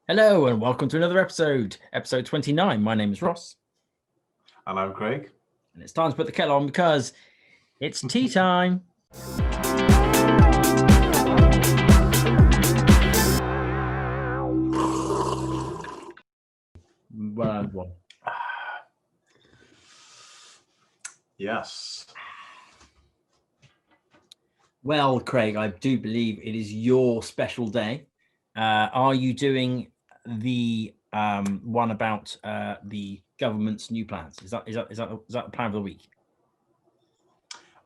Hello and welcome to another episode 29. My name is Ross. And I'm Craig. And it's time to put the kettle on because it's tea time. One. Yes. Well, Craig, I do believe it is your special day. Are you doing the one about the government's new plans? Is that the plan of the week?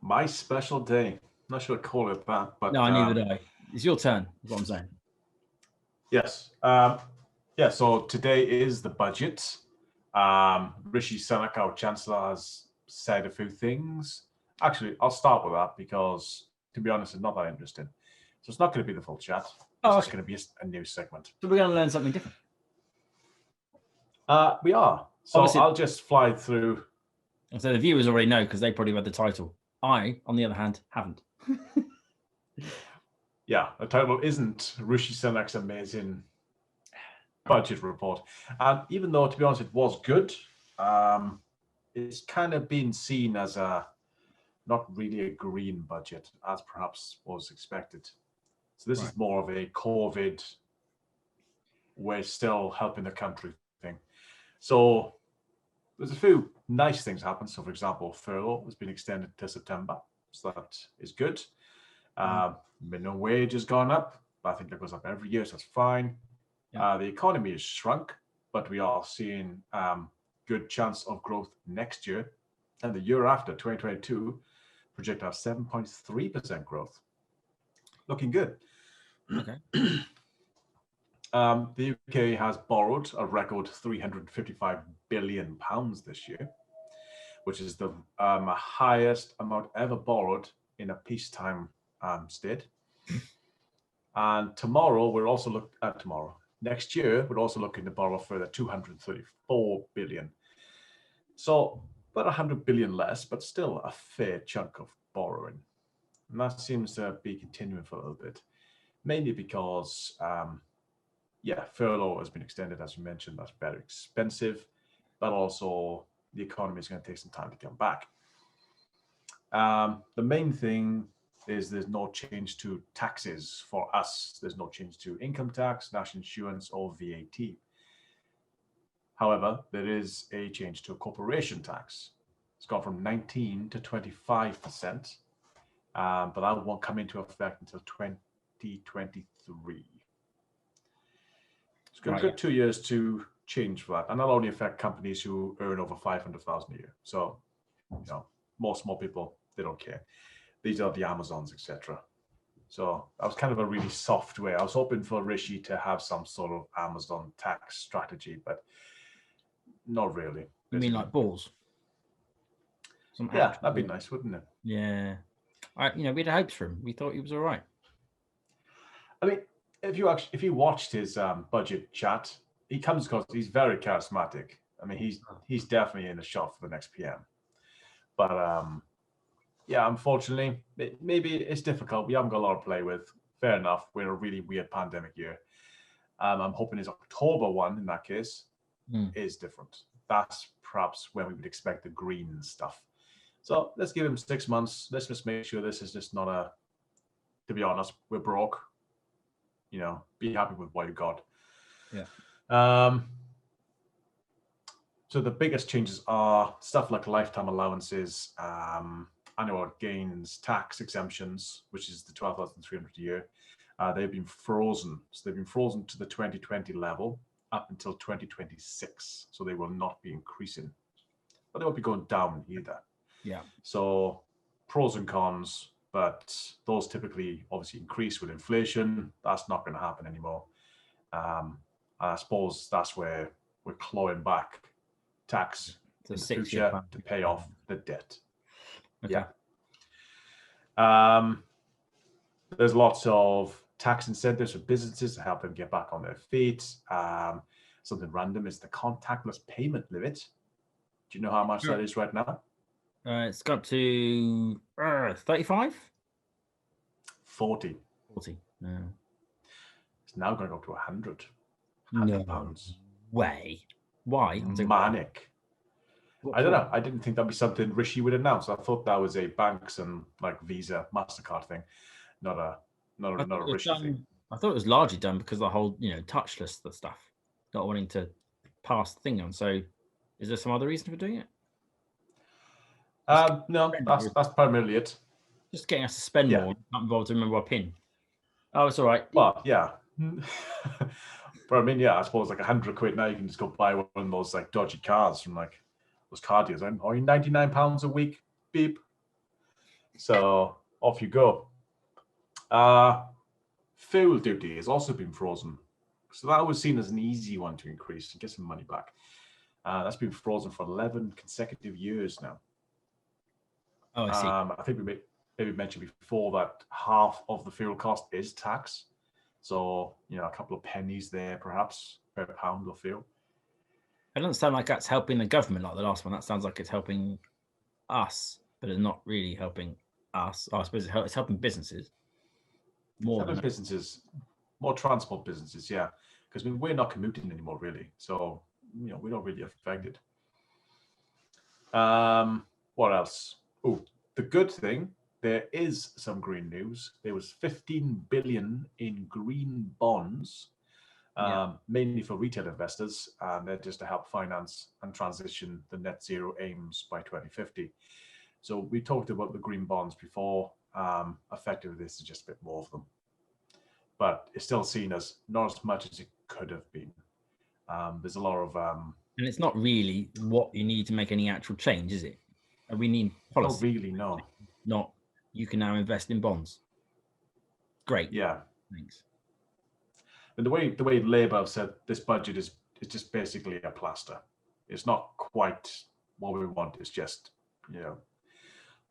My special day. I'm not sure to call it that, but no, neither do I. It's your turn. Is what I'm saying. Yes. So today is the budget. Rishi Sunak, our Chancellor, has said a few things. Actually, I'll start with that because, to be honest, it's not that interesting. So it's not going to be the full chat. It's just going to be a new segment. So we're going to learn something different. We are. So obviously, I'll just fly through. So the viewers already know because they probably read the title. I, on the other hand, haven't. Yeah, the title isn't Rishi Sunak's amazing budget report. And even though, to be honest, it was good, it's kind of been seen as not really a green budget, as perhaps was expected. So this is more of a COVID, we're still helping the country thing. So there's a few nice things happen. So, for example, furlough has been extended to September. So that is good. Minimum wage has gone up. I think that goes up every year, so that's fine. Yeah. The economy has shrunk, but we are seeing good chance of growth next year. And the year after, 2022, project our 7.3% growth. Looking good. Okay. The UK has borrowed a record £355 billion this year, which is the highest amount ever borrowed in a peacetime state. And tomorrow, next year, we're also looking to borrow further 234 billion. So about 100 billion less, but still a fair chunk of borrowing. And that seems to be continuing for a little bit, mainly because, furlough has been extended, as you mentioned. That's very expensive, but also the economy is going to take some time to come back. The main thing is there's no change to taxes for us. There's no change to income tax, national insurance, or VAT. However, there is a change to corporation tax. It's gone from 19 to 25%, but that won't come into effect until 2023. It's going to take 2 years to change for that, and that'll only affect companies who earn over 500,000 a year. So, most small people, they don't care. These are the Amazons, etc. So that was kind of a really soft way. I was hoping for Rishi to have some sort of Amazon tax strategy, but not really. You mean like balls? That'd be nice, wouldn't it? Yeah. We had hopes for him. We thought he was all right. I mean, if you watched his budget chat, he comes across, he's very charismatic. I mean, he's definitely in the shot for the next PM. But unfortunately, maybe it's difficult. We haven't got a lot to play with. Fair enough. We're in a really weird pandemic year. I'm hoping his October one, in that case, is different. That's perhaps when we would expect the green stuff. So let's give him 6 months. Let's just make sure this is just not to be honest, we're broke. Be happy with what you got. Yeah. So the biggest changes are stuff like lifetime allowances, annual gains, tax exemptions, which is the 12,300 a year. They've been frozen. So they've been frozen to the 2020 level up until 2026. So they will not be increasing, but they won't be going down either. Yeah. So pros and cons, but those typically obviously increase with inflation. That's not going to happen anymore. I suppose that's where we're clawing back tax in the future to pay off the debt. Okay. Yeah. There's lots of tax incentives for businesses to help them get back on their feet. Something random is the contactless payment limit. Do you know how much that is right now? It's got to 35? 40. 40. Yeah. It's now going to go to 100. No £100. way. Why? Manic. What I don't for? know. I didn't think that'd be something Rishi would announce. I thought that was a banks and like Visa, MasterCard thing, not a I thought it was Rishi thing. done. I thought it was largely done because the whole, touchless the stuff, not wanting to pass the thing on. So, is there some other reason for doing it? No, that's primarily it. Just getting us to spend Yeah. more, not involved to remember our PIN. Oh, it's all right. Well, yeah. But I mean, yeah, I suppose like £100 now you can just go buy one of those like dodgy cars from like those car dealers. And only £99 a week, beep. So off you go. Fuel duty has also been frozen. So that was seen as an easy one to increase and get some money back. That's been frozen for 11 consecutive years now. Oh, I see. I think we maybe mentioned before that half of the fuel cost is tax. So, a couple of pennies there, perhaps, per pound of fuel. It doesn't sound like that's helping the government like the last one. That sounds like it's helping us, but it's not really helping us. I suppose it's helping businesses more than businesses, more transport businesses, yeah. Because we're not commuting anymore, really. So, we're not really affected. What else? Oh, the good thing, there is some green news. There was 15 billion in green bonds, mainly for retail investors, and they're just to help finance and transition the net zero aims by 2050. So we talked about the green bonds before. Effectively, this is just a bit more of them, but it's still seen as not as much as it could have been. There's a lot of and it's not really what you need to make any actual change, is it? We need policy. Not really, no. Not you can now invest in bonds. Great. Yeah. Thanks. And the way Labour have said this budget is just basically a plaster. It's not quite what we want. It's just,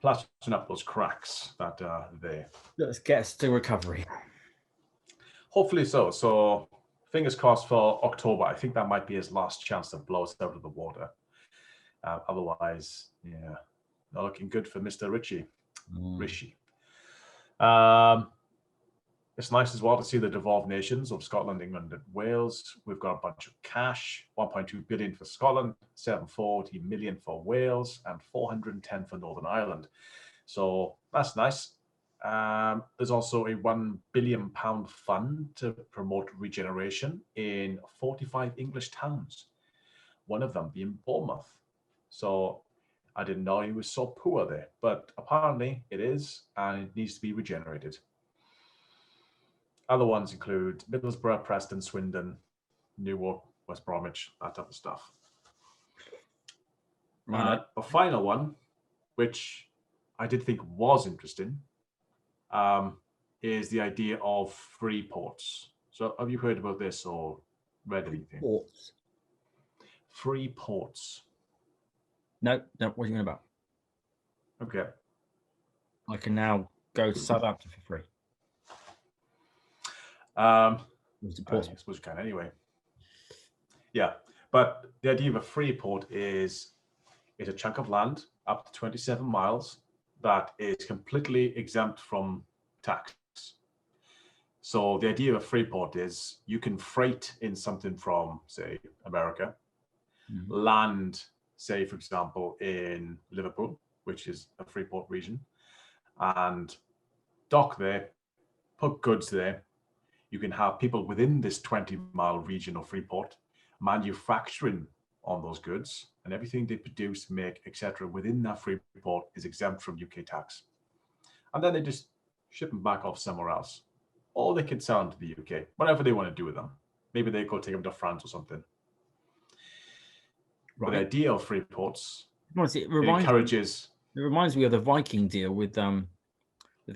plastering up those cracks that are there. Let's get us to recovery. Hopefully so. So fingers crossed for October. I think that might be his last chance to blow us out of the water. Otherwise, not looking good for Mr. Rishi. It's nice as well to see the devolved nations of Scotland, England, and Wales. We've got a bunch of cash: 1.2 billion for Scotland, 740 million for Wales, and 410 for Northern Ireland. So that's nice. There's also a £1 billion fund to promote regeneration in 45 English towns, one of them being Bournemouth. So I didn't know he was so poor there, but apparently it is, and it needs to be regenerated. Other ones include Middlesbrough, Preston, Swindon, Newark, West Bromwich, that type of stuff. A final one, which I did think was interesting, is the idea of free ports. So have you heard about this or read anything? Ports. Free ports. No, what are you about? Okay. I can now go to Southampton for free. I suppose you can anyway. Yeah, but the idea of a free port is it's a chunk of land up to 27 miles that is completely exempt from tax. So the idea of a free port is you can freight in something from, say, America, land, say, for example, in Liverpool, which is a free port region, and dock there, put goods there. You can have people within this 20-mile region of free port manufacturing on those goods, and everything they produce, make, etc. within that free port is exempt from UK tax. And then they just ship them back off somewhere else. Or they can sell them to the UK, whatever they want to do with them. Maybe they go take them to France or something. Right. But the idea of free ports encourages... It reminds me of the Viking deal with the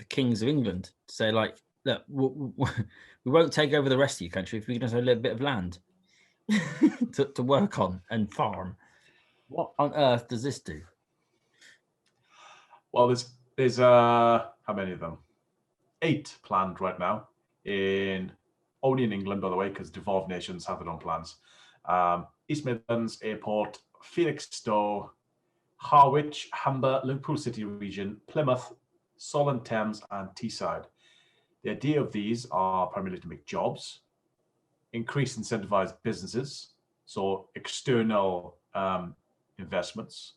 kings of England. To say, like, look, we won't take over the rest of your country if we can just have a little bit of land to work on and farm. What on earth does this do? Well, there's how many of them? 8 planned right now, only in England, by the way, because devolved nations have their own plans. East Midlands Airport, Felixstowe, Harwich, Humber, Liverpool City region, Plymouth, Solent-Thames, and Teesside. The idea of these are primarily to make jobs, increase incentivized businesses. So external investments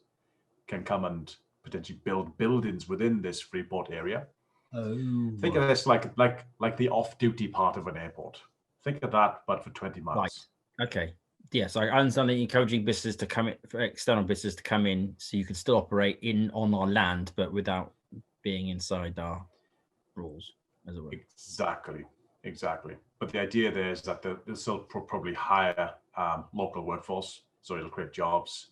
can come and potentially build buildings within this free port area. Oh, Think of this like the off-duty part of an airport. Think of that, but for 20 miles. Right. Okay. Yes, I understand that you're encouraging businesses to come in, for external businesses to come in, so you can still operate on our land, but without being inside our rules, as it were. Exactly. But the idea there is that they'll still probably hire local workforce, so it'll create jobs.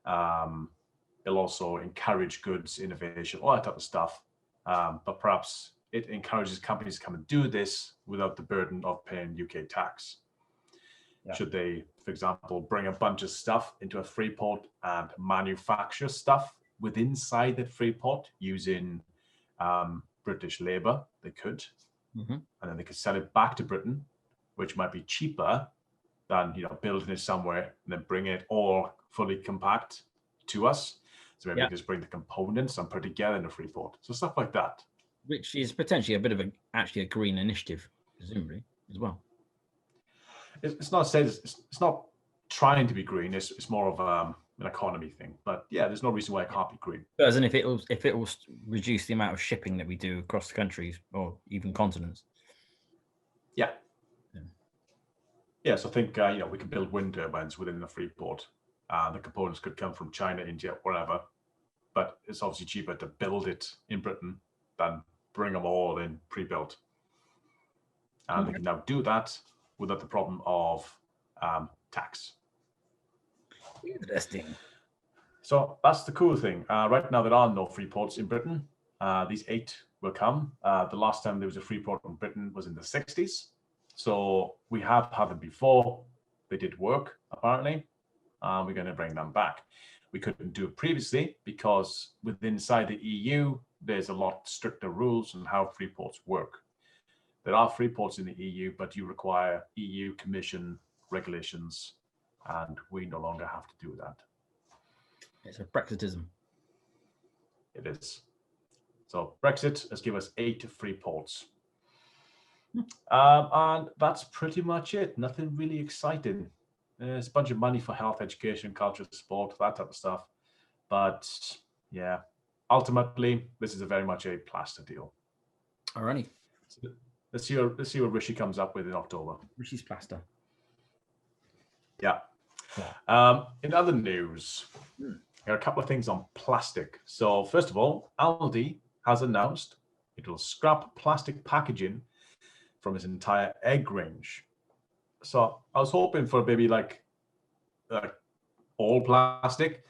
It'll also encourage goods, innovation, all that type of stuff. But perhaps it encourages companies to come and do this without the burden of paying UK tax. Yeah. Should they, for example, bring a bunch of stuff into a free port and manufacture stuff inside that free port using British labour, they could. Mm-hmm. And then they could sell it back to Britain, which might be cheaper than building it somewhere and then bring it all fully compact to us. So maybe just bring the components and put together in a free port. So stuff like that. Which is potentially a bit of a green initiative, presumably, as well. It's not trying to be green. It's more of an economy thing. But yeah, there's no reason why it can't be green. But as in if it will reduce the amount of shipping that we do across the countries or even continents. Yeah. So I think we can build wind turbines within the free port. The components could come from China, India, wherever. But it's obviously cheaper to build it in Britain than bring them all in pre-built. And they can now do that without the problem of tax. Interesting. So that's the cool thing. Right now, there are no free ports in Britain. These 8 will come. The last time there was a free port in Britain was in the 60s. So we have had them before. They did work, apparently. We're going to bring them back. We couldn't do it previously because inside the EU, there's a lot stricter rules on how free ports work. There are free ports in the EU, but you require EU Commission regulations, and we no longer have to do that. It's a Brexitism. It is. So Brexit has given us 8 free ports. And that's pretty much it. Nothing really exciting. There's a bunch of money for health, education, culture, sport, that type of stuff. But yeah, ultimately, this is very much a plaster deal. Alrighty. So let's see what Rishi comes up with in October. Rishi's plaster. Yeah. In other news, there are a couple of things on plastic. So first of all, Aldi has announced it will scrap plastic packaging from its entire egg range. So I was hoping for maybe like all plastic,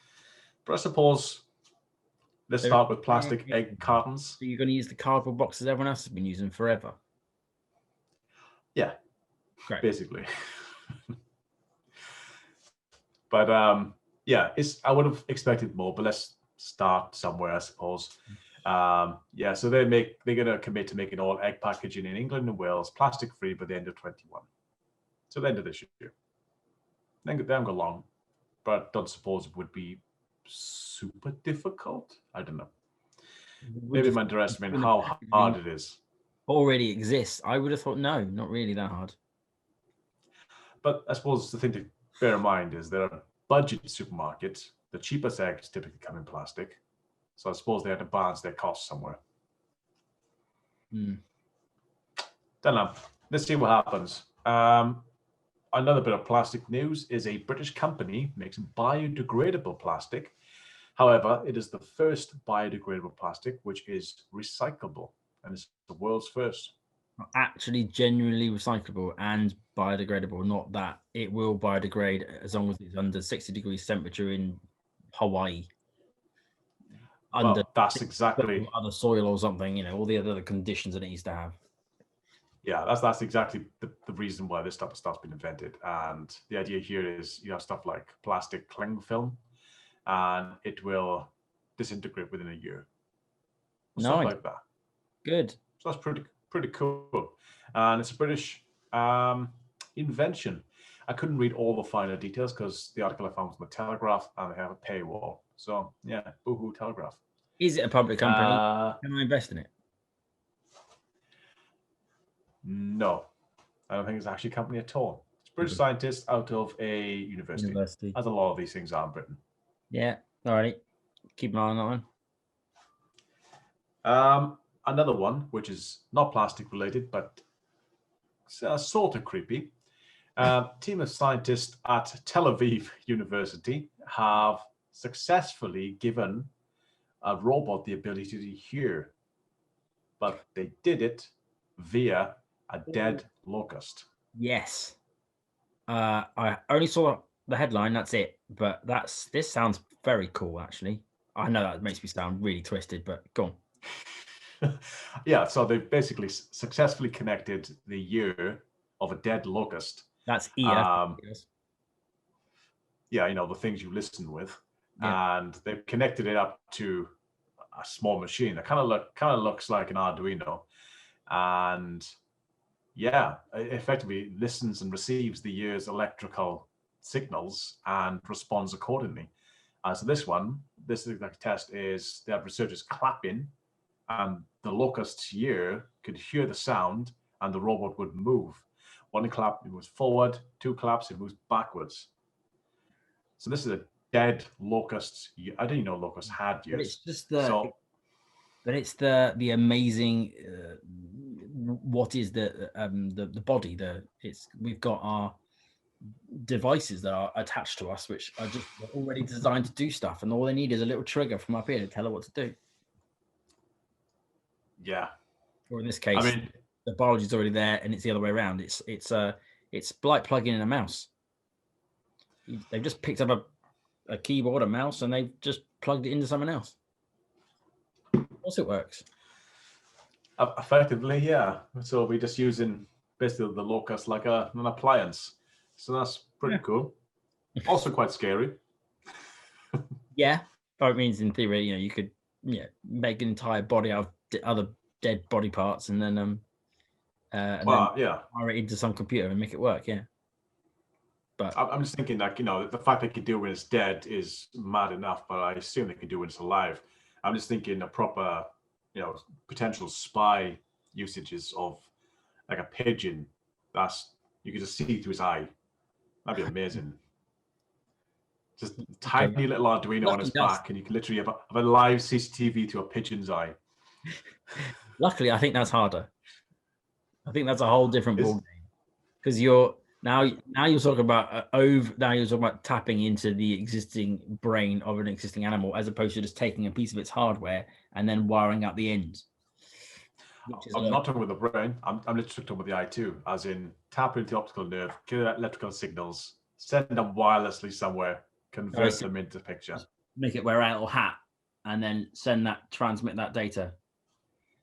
but I suppose let's start with plastic egg cartons. So you're going to use the cardboard boxes everyone else has been using forever? Yeah, great. Basically. But I would have expected more, but let's start somewhere, I suppose. So they're going to commit to making all egg packaging in England and Wales plastic free by the end of 2021. So the end of this year. They haven't got long, but don't suppose it would be super difficult. I don't know. Maybe I'm underestimating how hard it is. Already exists. I would have thought no, not really that hard. But I suppose the thing to bear in mind is there are budget supermarkets. The cheapest eggs typically come in plastic. So I suppose they have to balance their costs somewhere. Don't know. Let's see what happens. Another bit of plastic news is a British company makes biodegradable plastic. However, it is the first biodegradable plastic which is recyclable, and it's the world's first. Actually genuinely recyclable and biodegradable, not that it will biodegrade as long as it's under 60 degrees temperature in Hawaii. That's exactly other soil or something, all the other conditions that it needs to have. Yeah, that's exactly the reason why this type of stuff's been invented. And the idea here is you have stuff like plastic cling film, and it will disintegrate within a year. Stuff like that. Good. So that's pretty cool. And it's a British invention. I couldn't read all the finer details because the article I found was in the Telegraph and they have a paywall. So yeah, boohoo Telegraph. Is it a public company? Can I invest in it? No. I don't think it's actually a company at all. It's a British scientist out of a university, as a lot of these things are in Britain. Yeah, all right. Keep an eye on that one. Another one, which is not plastic related, but sort of creepy. Team of scientists at Tel Aviv University have successfully given a robot the ability to hear, but they did it via a dead locust. Yes. I only saw the headline, that's it. But this sounds very cool, actually. I know that makes me sound really twisted, but go on. Yeah, so they've basically successfully connected the ear of a dead locust. That's ear. Yeah, you know, the things you listen with. Yeah. And they've connected it up to a small machine that kind of looks like an Arduino. And yeah, it effectively listens and receives the ear's electrical signals and responds accordingly. So this test is they have researchers clapping, and the locust's ear could hear the sound, and the robot would move. One clap, it moves forward. 2 claps, it moves backwards. So this is a dead locust. I didn't know locusts had ears. But it's just but it's the amazing. What is the body? We've got our devices that are attached to us, which are just already designed to do stuff, and all they need is a little trigger from up here to tell it what to do. Yeah. Or in this case, I mean, the biology is already there, and it's the other way around. It's like plugging in a mouse. They've just picked up a keyboard, a mouse, and they've just plugged it into someone else. Of course it works. Effectively, yeah. So we're just using basically the locust like an appliance. So that's pretty cool. Also quite scary. Yeah. It means in theory, you could make an entire body out of other dead body parts and then then wire it into some computer and make it work. Yeah. But I'm just thinking that, the fact they can do it when it's dead is mad enough, but I assume they can do it when it's alive. I'm just thinking a proper, potential spy usages of like a pigeon you could just see through his eye. That'd be amazing. Just a tiny little Arduino on his back, and you can literally have a live CCTV to a pigeon's eye. Luckily, I think that's harder. I think that's a whole different ballgame, because you're talking about now you're talking about tapping into the existing brain of an existing animal, as opposed to just taking a piece of its hardware and then wiring up the ends. I'm not talking with the brain. I'm literally talking with the eye too, as in tap into the optical nerve, get electrical signals, send them wirelessly somewhere, convert them into picture. Make it wear a little hat, and then transmit that data.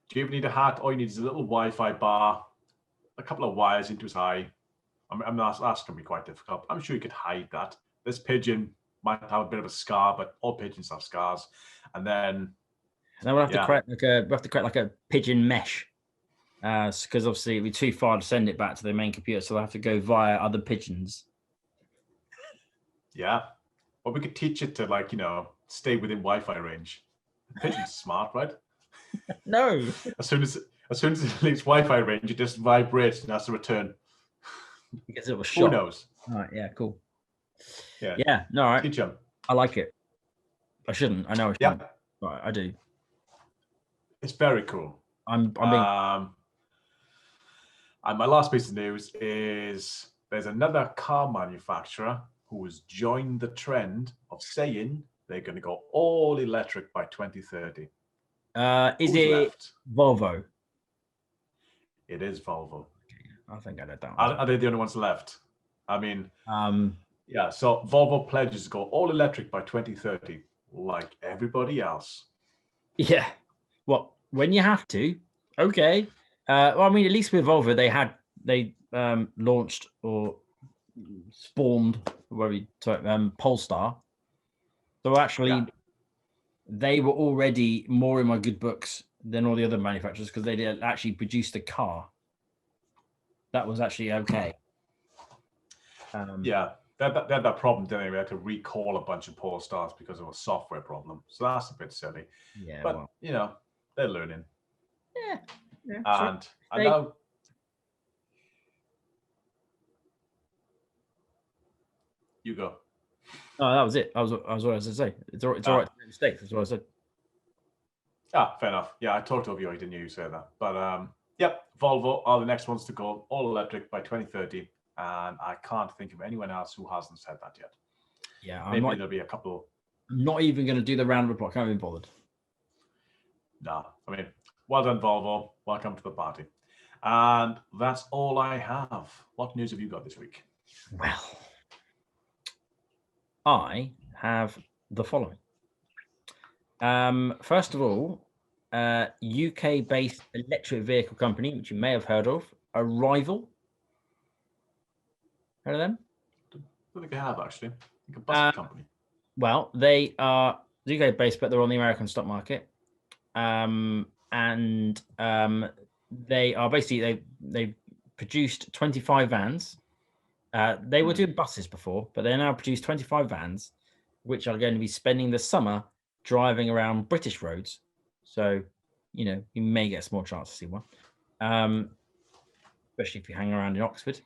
Do you even need a hat? All you need is a little Wi-Fi bar, a couple of wires into his eye. That's going to be quite difficult. I'm sure you could hide that. This pigeon might have a bit of a scar, but all pigeons have scars. And then we'll have to create like a pigeon mesh, because obviously it'd be too far to send it back to the main computer, so they'll have to go via other pigeons. Yeah, or we could teach it to stay within Wi-Fi range. The pigeon's smart, right? No. As soon as it leaves Wi-Fi range, it just vibrates and has to return. Because it was shot. Who knows? All right, yeah, cool. Yeah. No, all right. Teach him. I like it. I shouldn't. I know I shouldn't. Yeah. Right, I do. It's very cool. I'm being... And my last piece of news is there's another car manufacturer who has joined the trend of saying they're going to go all electric by 2030. Is it left? Volvo? It is Volvo. I think I know that one. Are they the only ones left? I mean, yeah. So Volvo pledges to go all electric by 2030, like everybody else. Yeah. Well, when you have to, okay. Well, I mean, at least with Volvo, they launched or spawned Polestar. So actually, they were already more in my good books than all the other manufacturers, because they did actually produce the car. That was actually okay. Yeah, they had that problem, didn't they? We had to recall a bunch of Polestars because of a software problem. So that's a bit silly. Yeah, but they're learning. Yeah. And I know. You go. Oh, that was it. I was what I was going to say. It's all right to make mistakes. That's what I said. Fair enough. Yeah, I talked over you. I didn't hear you say that. But yep, Volvo are the next ones to go all electric by 2030, and I can't think of anyone else who hasn't said that yet. Yeah, Maybe there'll be a couple. I'm not even going to do the round of applause. I can't be bothered. No, I mean, well done, Volvo. Welcome to the party. And that's all I have. What news have you got this week? Well, I have the following. First of all, UK-based electric vehicle company, which you may have heard of, Arrival. Heard of them? I don't think I have, actually. I think a bus company. Well, they are UK-based, but they're on the American stock market. They are basically they produced 25 vans. They were doing buses before, but they now produce 25 vans, which are going to be spending the summer driving around British roads. So, you may get a small chance to see one, especially if you hang around in Oxford.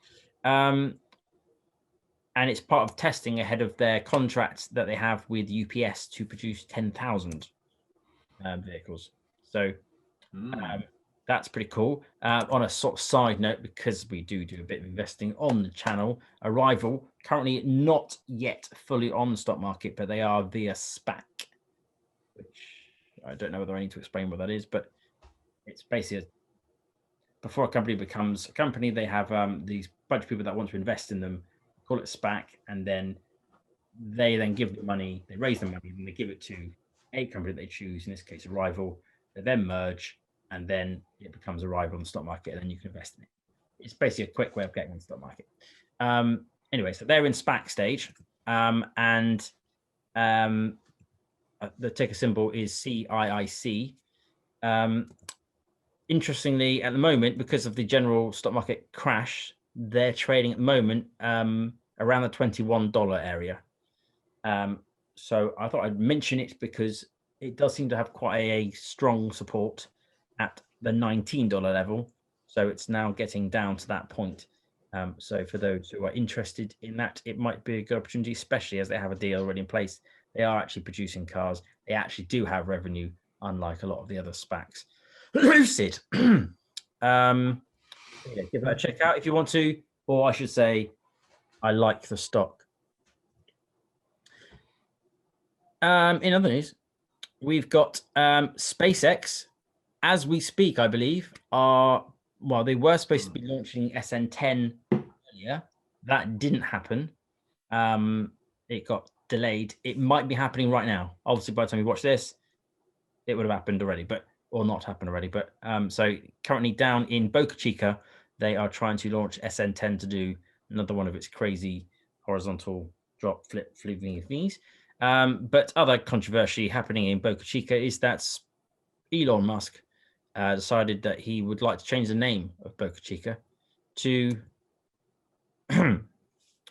And it's part of testing ahead of their contracts that they have with UPS to produce 10,000 vehicles. So that's pretty cool. On a sort of side note, because we do a bit of investing on the channel, Arrival currently not yet fully on the stock market, but they are via SPAC, which I don't know whether I need to explain what that is, but it's basically before a company becomes a company, they have these bunch of people that want to invest in them, call it SPAC, and then they then give the money, they raise the money, and they give it to a company that they choose, in this case, Arrival. They then merge, and then it becomes Arrival on the stock market, and then you can invest in it. It's basically a quick way of getting on the stock market. Anyway, so they're in SPAC stage, and the ticker symbol is CIIC. Interestingly, at the moment, because of the general stock market crash, they're trading at the moment around the $21 area. So I thought I'd mention it because it does seem to have quite a strong support at the $19 level. So it's now getting down to that point. So for those who are interested in that, it might be a good opportunity, especially as they have a deal already in place. They are actually producing cars. They actually do have revenue, unlike a lot of the other SPACs. Lucid. Give that a check out if you want to, or I should say, I like the stock. In other news, we've got SpaceX, as we speak, I believe, they were supposed to be launching SN10 earlier. That didn't happen. It got delayed. It might be happening right now. Obviously, by the time you watch this, it would have happened already, or not happened already. But so currently down in Boca Chica, they are trying to launch SN10 to do another one of its crazy horizontal drop flip flipping thingies. But other controversy happening in Boca Chica is that Elon Musk decided that he would like to change the name of Boca Chica to what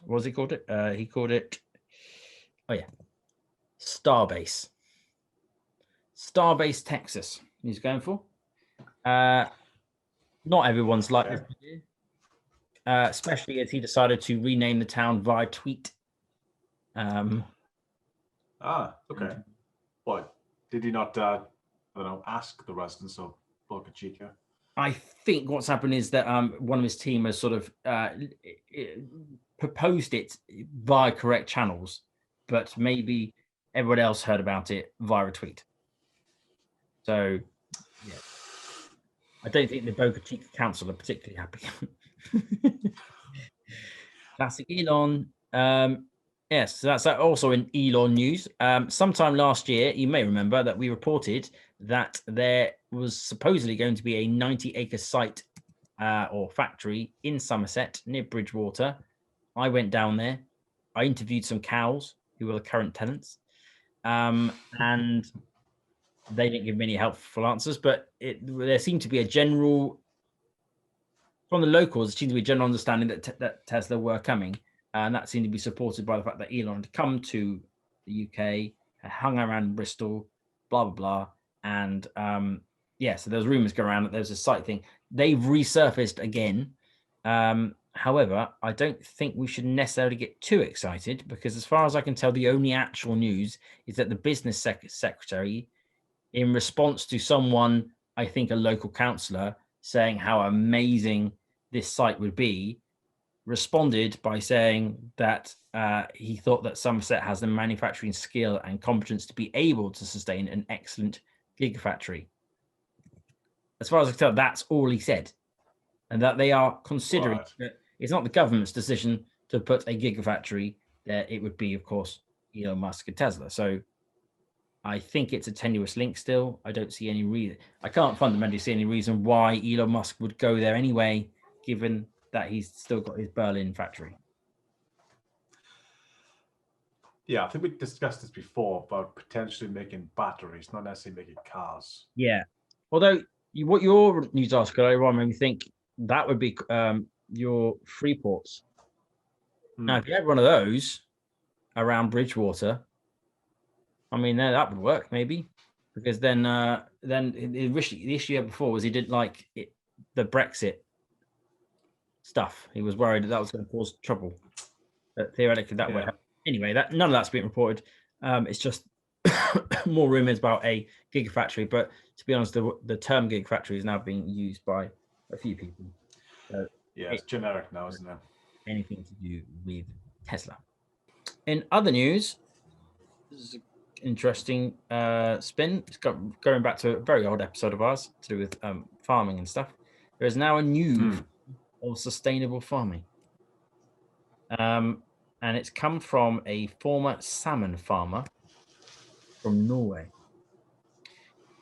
was he called it? He called it Starbase. Starbase, Texas. He's going for. Not everyone's like this, especially as he decided to rename the town via tweet. Okay. What did he not? Ask the residents of Boca Chica. I think what's happened is that one of his team has sort of proposed it via correct channels, but maybe everyone else heard about it via a tweet. So, yeah, I don't think the Boca Chica Council are particularly happy. Classic Elon. Yes, so that's also in Elon news. Sometime last year, you may remember that we reported that there was supposedly going to be a 90-acre site or factory in Somerset near Bridgewater. I went down there. I interviewed some cows who were the current tenants, and they didn't give me any helpful answers. But there seemed to be a general, from the locals, there seemed to be a general understanding that Tesla were coming. And that seemed to be supported by the fact that Elon had come to the UK, had hung around in Bristol, blah, blah, blah. And so there's rumors going around that there's a site thing. They've resurfaced again. However, I don't think we should necessarily get too excited because, as far as I can tell, the only actual news is that the business secretary, in response to someone, I think a local councillor, saying how amazing this site would be, responded by saying that he thought that Somerset has the manufacturing skill and competence to be able to sustain an excellent gigafactory. As far as I can tell, that's all he said. And that they are considering that it's not the government's decision to put a gigafactory there. It would be, of course, Elon Musk and Tesla. So I think it's a tenuous link still. I don't see any reason. I can't fundamentally see any reason why Elon Musk would go there anyway, given that he's still got his Berlin factory. Yeah, I think we discussed this before about potentially making batteries, not necessarily making cars. Yeah. Although what your news article earlier on made me think that would be your Freeports. Now, if you had one of those around Bridgewater, I mean, that would work maybe, because then the issue you had before was he didn't like it, the Brexit stuff. He was worried that was going to cause trouble. But theoretically, that would happen. Anyway, that none of that's been reported. It's just more rumors about a gigafactory. But to be honest, the term gigafactory is now being used by a few people. So it's generic now, isn't it? Anything to do with Tesla. In other news, this is an interesting spin. It's going back to a very old episode of ours to do with farming and stuff. There is now a new of sustainable farming. And it's come from a former salmon farmer from Norway.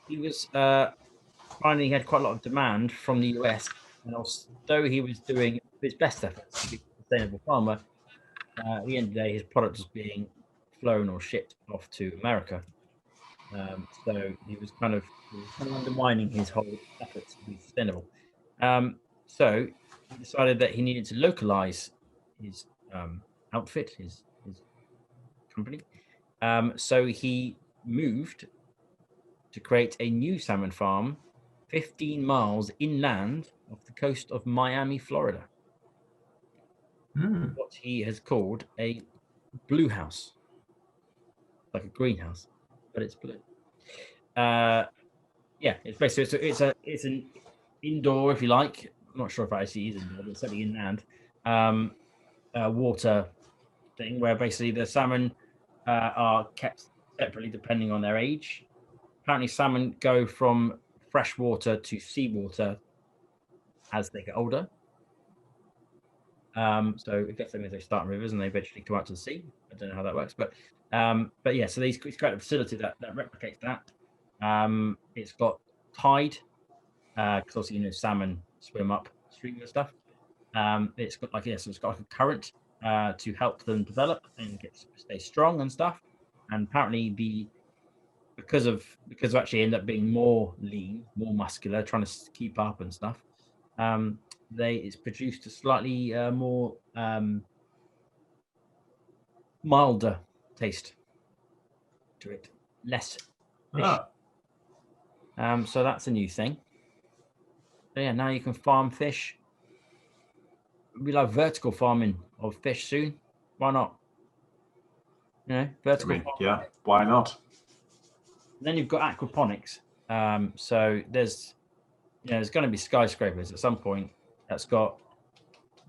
He was finding he had quite a lot of demand from the US, and although he was doing his best efforts to be a sustainable farmer, at the end of the day, his product was being flown or shipped off to America. So he was kind of undermining his whole efforts to be sustainable. So he decided that he needed to localize his outfit, his company. So he moved to create a new salmon farm 15 miles inland off the coast of Miami, Florida. What he has called a blue house, like a greenhouse, but it's blue. Yeah, it's basically it's an indoor, if you like. I'm not sure if it actually is indoor, but it's certainly inland water thing where basically the salmon are kept separately depending on their age. Apparently, salmon go from freshwater to seawater as they get older. So it gets them as they start in rivers and they eventually come out to the sea. I don't know how that works, but yeah. So he's created a facility that replicates that. It's got tide because obviously salmon swim upstream and stuff. It's got so it's got like a current to help them develop and stay strong and stuff. And apparently because of actually end up being more lean, more muscular, trying to keep up and stuff. It's produced a slightly more milder taste to it, less fish. So that's a new thing. So yeah, now you can farm fish. We like vertical farming of fish soon. Why not? Vertical. farming. Yeah, why not? And then you've got aquaponics. So there's going to be skyscrapers at some point that's got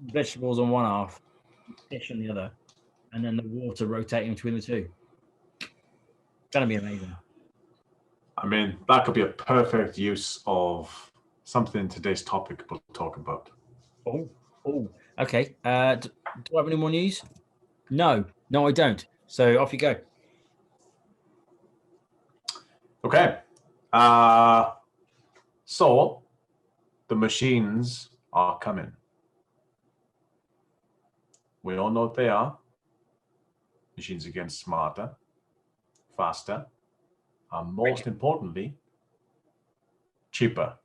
vegetables on one half, fish on the other, and then the water rotating between the two. It's going to be amazing. I mean, that could be a perfect use of something today's topic we'll talk about. Oh, okay. Do I have any more news? No, I don't. So off you go. Okay. So the machines are coming. We all know what they are. Machines are getting smarter, faster, and most importantly, cheaper.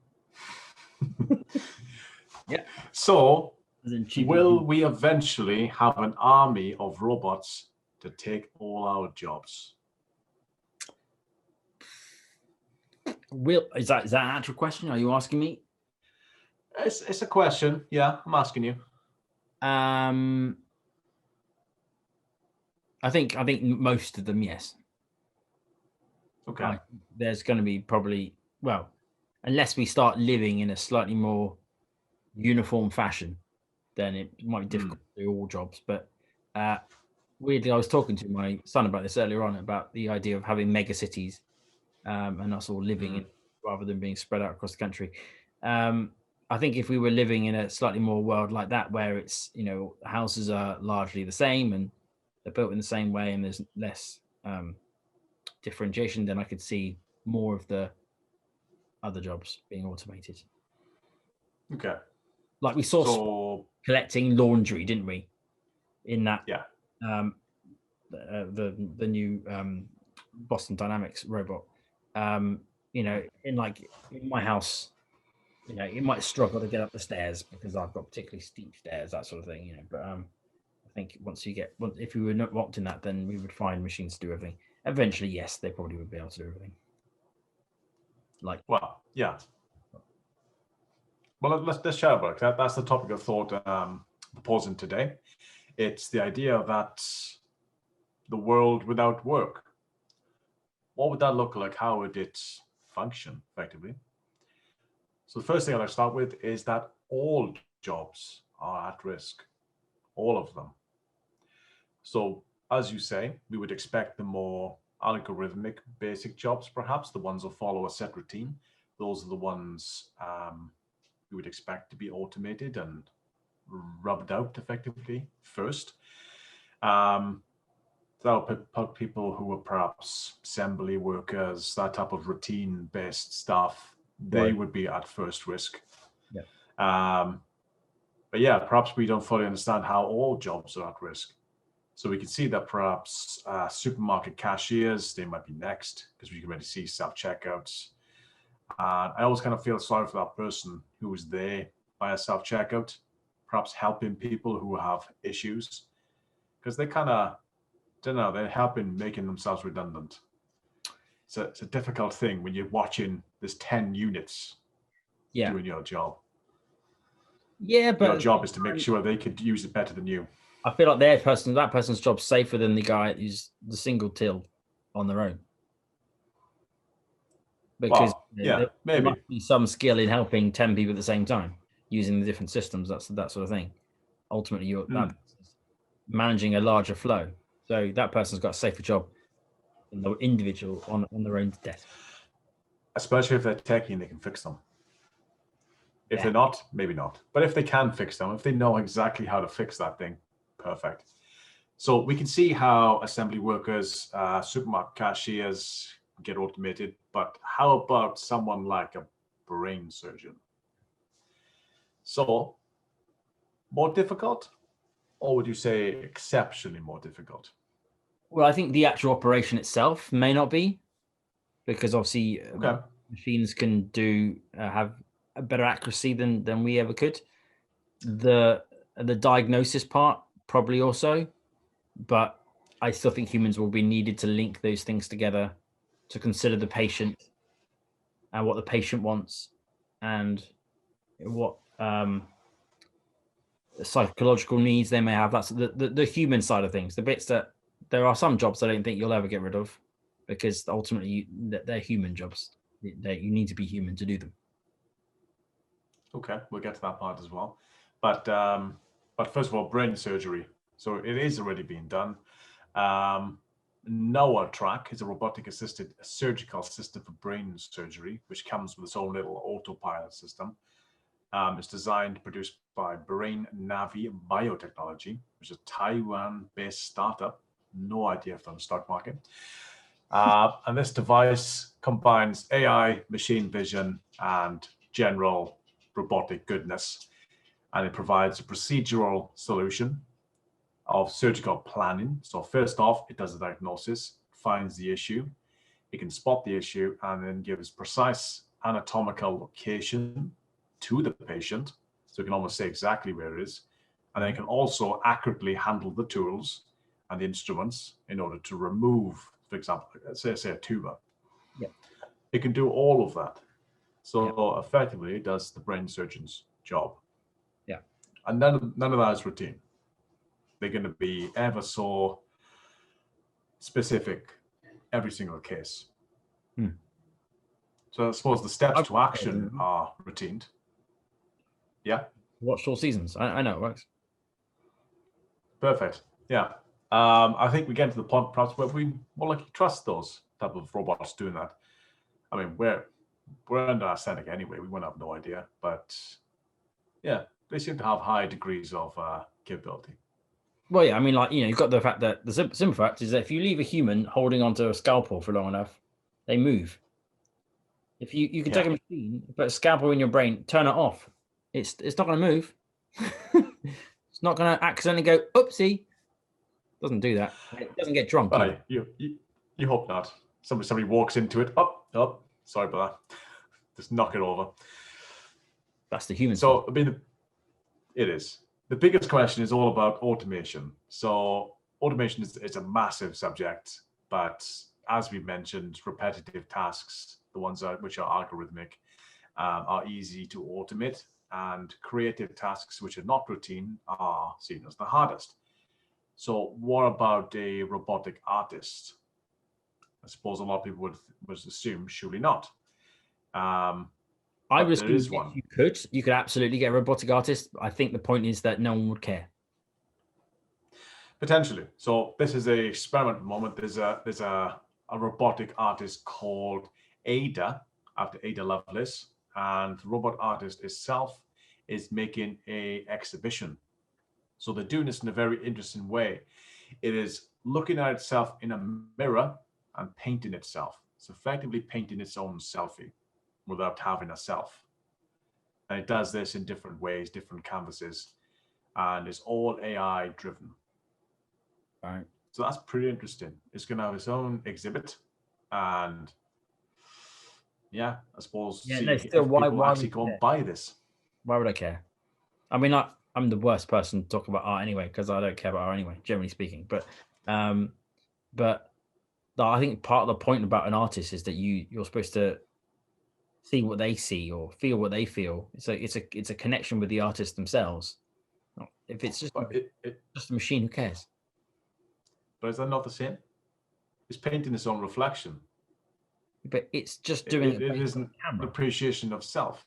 Yeah. So will we eventually have an army of robots to take all our jobs? Is that an actual question? Are you asking me? It's a question. Yeah, I'm asking you. I think most of them, yes. Okay. Like, there's going to be probably, well, unless we start living in a slightly more uniform fashion, then it might be difficult to do all jobs. But weirdly, I was talking to my son about this earlier on, about the idea of having mega cities and us all living in, rather than being spread out across the country. I think if we were living in a slightly more world like that, where it's, houses are largely the same and they're built in the same way and there's less differentiation, then I could see more of the other jobs being automated. Okay. Like we saw collecting laundry, didn't we? In that, yeah, the new Boston Dynamics robot. In my house, it might struggle to get up the stairs because I've got particularly steep stairs, that sort of thing. But I think if we were not locked in that, then we would find machines to do everything. Eventually, yes, they probably would be able to do everything. Yeah. Well, let's chat about it. That's the topic of thought proposing today. It's the idea that the world without work. What would that look like? How would it function effectively? So the first thing I'd like to start with is that all jobs are at risk, all of them. So as you say, we would expect the more algorithmic basic jobs, perhaps the ones that follow a set routine. Those are the ones we would expect to be automated and rubbed out effectively first. That'll put people who are perhaps assembly workers, that type of routine-based stuff, they would be at first risk. Yeah. But yeah, perhaps we don't fully understand how all jobs are at risk. So we can see that perhaps supermarket cashiers, they might be next, because we can already see self-checkouts. I always kind of feel sorry for that person who is there by a self-checkout, perhaps helping people who have issues, because they kind of, they're helping making themselves redundant. It's a difficult thing when you're watching there's 10 units doing your job. Yeah, but your job is to make sure they could use it better than you. I feel like that person's job's safer than the guy who's the single till on their own. Because there must be some skill in helping 10 people at the same time using the different systems. That's that sort of thing. Ultimately, you're managing a larger flow. So that person's got a safer job than the individual on their own desk. Especially if they're techie and they can fix them. If they're not, maybe not. But if they can fix them, if they know exactly how to fix that thing, perfect. So we can see how assembly workers, supermarket cashiers get automated. But how about someone like a brain surgeon? So more difficult? Or would you say exceptionally more difficult? Well, I think the actual operation itself may not be, because obviously machines can have a better accuracy than we ever could. The diagnosis part probably also, but I still think humans will be needed to link those things together, to consider the patient and what the patient wants and what psychological needs they may have. That's the human side of things. The bits that there are some jobs I don't think you'll ever get rid of, because ultimately they're human jobs. You need to be human to do them. Okay, we'll get to that part as well. But first of all, brain surgery. So it is already being done. Noah Track is a robotic assisted surgical system for brain surgery, which comes with its own little autopilot system. It's designed, produced by Brain Navi Biotechnology, which is a Taiwan-based startup. No idea if they're on the stock market. And this device combines AI, machine vision, and general robotic goodness. And it provides a procedural solution of surgical planning. So first off, it does a diagnosis, finds the issue. It can spot the issue and then gives precise anatomical location to the patient. So it can almost say exactly where it is. And then it can also accurately handle the tools and the instruments in order to remove, for example, say a tumor. Yeah. It can do all of that. So effectively, it does the brain surgeon's job. Yeah. And none of that is routine. They're going to be ever so specific, every single case. So I suppose the steps to action are routined. Yeah. Watch all seasons. I know it works. Perfect. Yeah. I think we get to the point perhaps where we more likely trust those type of robots doing that. I mean, we're under aesthetic anyway. We won't have no idea, but yeah, they seem to have high degrees of capability. Well, yeah, I mean, like, you've got the fact that the simple fact is that if you leave a human holding onto a scalpel for long enough, they move. If you can take a machine, put a scalpel in your brain, turn it off, it's not going to move. It's not going to accidentally go, oopsie. Doesn't do that. It doesn't get drunk. Right. You hope not. Somebody walks into it. Oh, sorry about that. Just knock it over. That's the human. So, I mean, it is. The biggest question is all about automation. So automation is a massive subject, but as we mentioned, repetitive tasks, the ones which are algorithmic, are easy to automate, and creative tasks which are not routine are seen as the hardest. So what about a robotic artist? I suppose a lot of people would assume surely not. I was there is one. You could absolutely get a robotic artist. I think the point is that no one would care. Potentially. So this is a experiment at the moment. There's a robotic artist called Ada, after Ada Lovelace, and the robot artist itself is making a exhibition. So they're doing this in a very interesting way. It is looking at itself in a mirror and painting itself. It's effectively painting its own selfie without having a self. And it does this in different ways, different canvases, and it's all AI driven. Right. So that's pretty interesting. It's going to have its own exhibit, and yeah, I suppose why actually go and buy this. Why would I care? I mean, I'm the worst person to talk about art anyway, because I don't care about art anyway, generally speaking. But I think part of the point about an artist is that you're supposed to see what they see or feel what they feel. It's a connection with the artist themselves. If it's just just a machine, who cares? But is that not the same? It's painting its own reflection. But it's just doing it isn't an appreciation of self.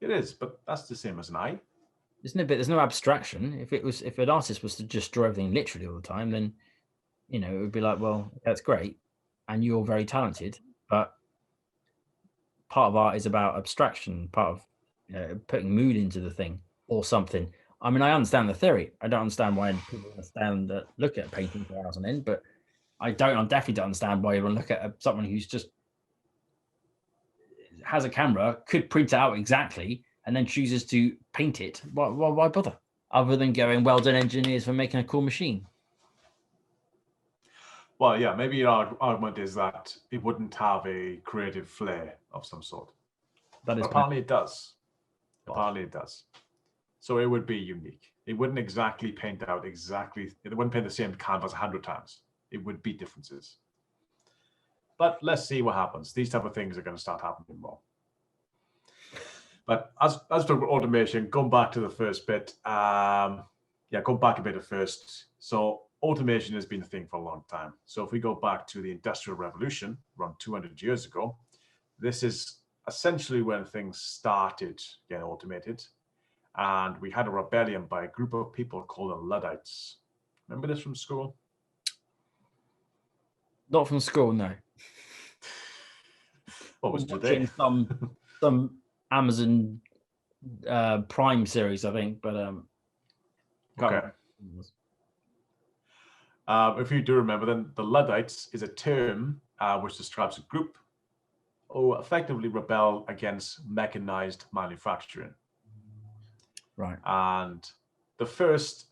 It is, but that's the same as an eye. Isn't it? But there's no abstraction. If an artist was to just draw everything literally all the time, then it would be like, well, that's great, and you're very talented, but part of art is about abstraction, part of putting mood into the thing or something. I mean, I understand the theory. I don't understand why people look at a painting for hours on end, but I definitely don't understand why you want to look at someone who's just has a camera, could print it out exactly, and then chooses to paint it. Why bother? Other than going, well done, engineers, for making a cool machine. Well, yeah, maybe your argument is that it wouldn't have a creative flair of some sort. That is apparently it does. Apparently it does. So it would be unique. It wouldn't exactly paint out exactly. It wouldn't paint the same canvas 100 times. It would be differences. But let's see what happens. These type of things are going to start happening more. But as for automation, going back to the first bit, go back a bit at first. So automation has been a thing for a long time. So if we go back to the Industrial Revolution, around 200 years ago, this is essentially when things started getting automated. And we had a rebellion by a group of people called the Luddites. Remember this from school? Not from school, no. What was today? Some Amazon Prime series, I think, but okay. If you do remember, then the Luddites is a term which describes a group who effectively rebel against mechanized manufacturing. Right. And the first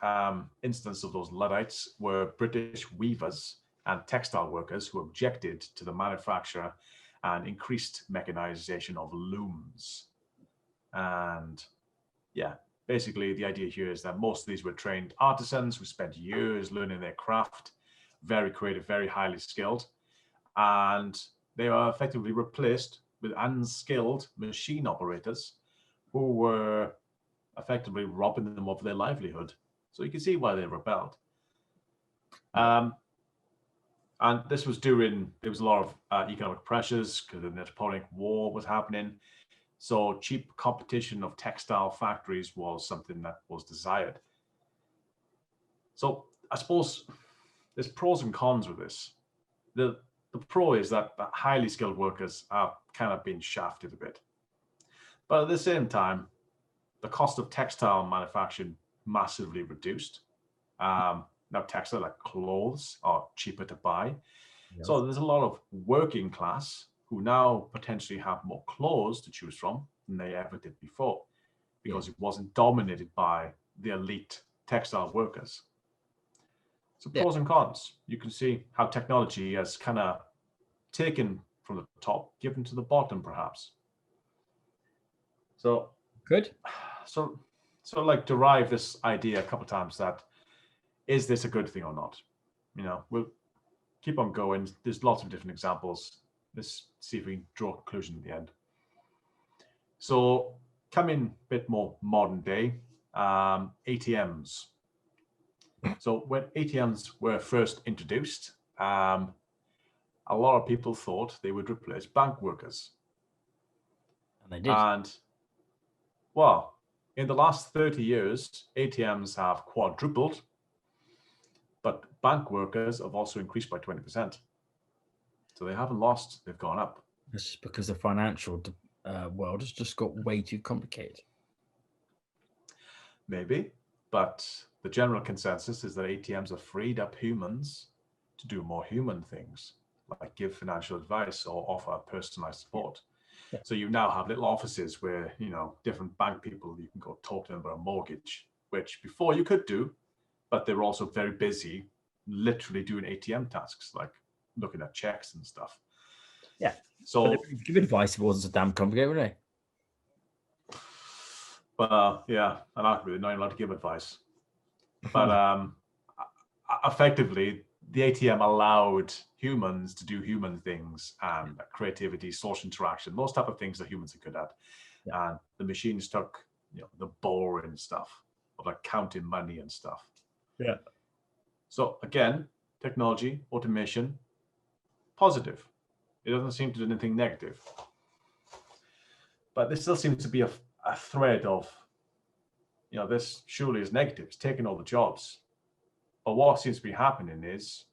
instance of those Luddites were British weavers and textile workers who objected to the manufacture and increased mechanization of looms. And yeah, basically the idea here is that most of these were trained artisans who spent years learning their craft, very creative, very highly skilled, and they are effectively replaced with unskilled machine operators who were effectively robbing them of their livelihood. So you can see why they rebelled. And this was during, there was a lot of economic pressures because the Napoleonic War was happening. So cheap competition of textile factories was something that was desired. So I suppose there's pros and cons with this. The pro is that highly skilled workers are kind of being shafted a bit. But at the same time, the cost of textile manufacturing massively reduced. Now textile like clothes are cheaper to buy. Yes. So there's a lot of working class who now potentially have more clothes to choose from than they ever did before, because it wasn't dominated by the elite textile workers. So pros and cons. You can see how technology has kind of taken from the top, given to the bottom, perhaps. So good. So like derive this idea a couple of times that is this a good thing or not? You know, we'll keep on going. There's lots of different examples. Let's see if we can draw a conclusion at the end. So coming a bit more modern day, ATMs. So when ATMs were first introduced, a lot of people thought they would replace bank workers. And they did. And, well, in the last 30 years, ATMs have quadrupled, but bank workers have also increased by 20%. So they haven't lost, they've gone up. It's just because the financial world has just got way too complicated. Maybe, but the general consensus is that ATMs have freed up humans to do more human things, like give financial advice or offer personalized support. Yeah. So you now have little offices where, you know, different bank people, you can go talk to them about a mortgage, which before you could do, but they were also very busy literally doing ATM tasks, like looking at checks and stuff. Yeah. So give advice if it wasn't so damn complicated, would they? Well, yeah, and arguably not allowed to give advice. But effectively, the ATM allowed humans to do human things and creativity, social interaction, those type of things that humans are good at. Yeah. And the machines took, you know, the boring stuff of like counting money and stuff. Yeah. So again, technology, automation, positive. It doesn't seem to do anything negative. But there still seems to be a thread of, you know, this surely is negative. It's taking all the jobs. But what seems to be happening is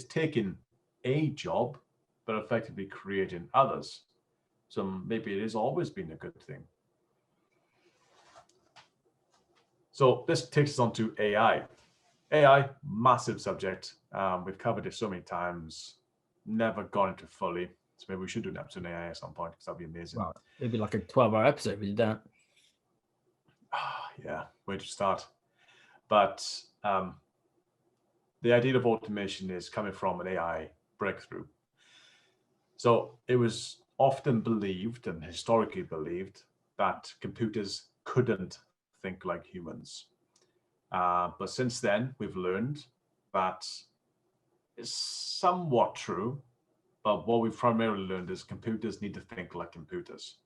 taking a job, but effectively creating others. So maybe it has always been a good thing. So this takes us on to AI. AI, massive subject. We've covered it so many times, never gone into fully. So maybe we should do an episode on AI at some point, because that'd be amazing. Well, it'd be like a 12-hour episode if we did that. Yeah, where to start? But the idea of automation is coming from an AI breakthrough. So it was often believed and historically believed that computers couldn't think like humans. But since then, we've learned that is somewhat true. But what we've primarily learned is computers need to think like computers.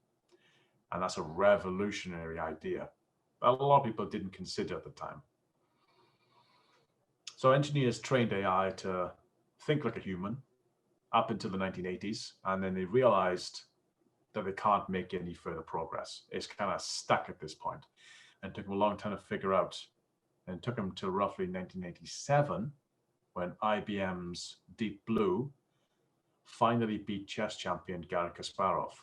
And that's a revolutionary idea that a lot of people didn't consider at the time. So engineers trained AI to think like a human up until the 1980s. And then they realized that they can't make any further progress. It's kind of stuck at this point. And it took them a long time to figure out. And it took them to roughly 1987 when IBM's Deep Blue finally beat chess champion Garry Kasparov.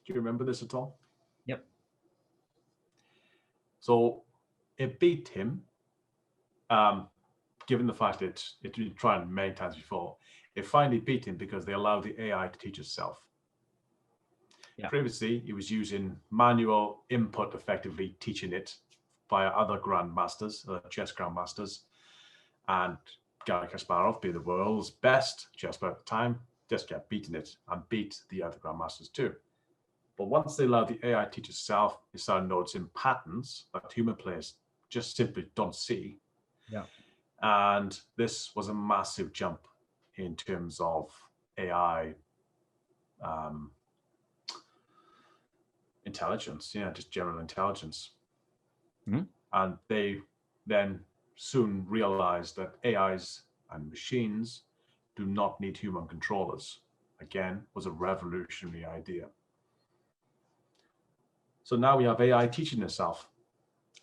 Do you remember this at all? Yep. So it beat him, given the fact that it had been tried many times before. It finally beat him because they allowed the AI to teach itself. Yeah. Previously, it was using manual input, effectively teaching it via other grandmasters, chess grandmasters, and Garry Kasparov, being the world's best chess player at the time, just kept beating it and beat the other grandmasters too. But once they allowed the AI to teach itself, it started noticing patterns that human players just simply don't see. Yeah. And this was a massive jump in terms of AI intelligence, just general intelligence. Mhm. And they then soon realized that AIs and machines do not need human controllers. Again, was a revolutionary idea. So now we have AI teaching itself.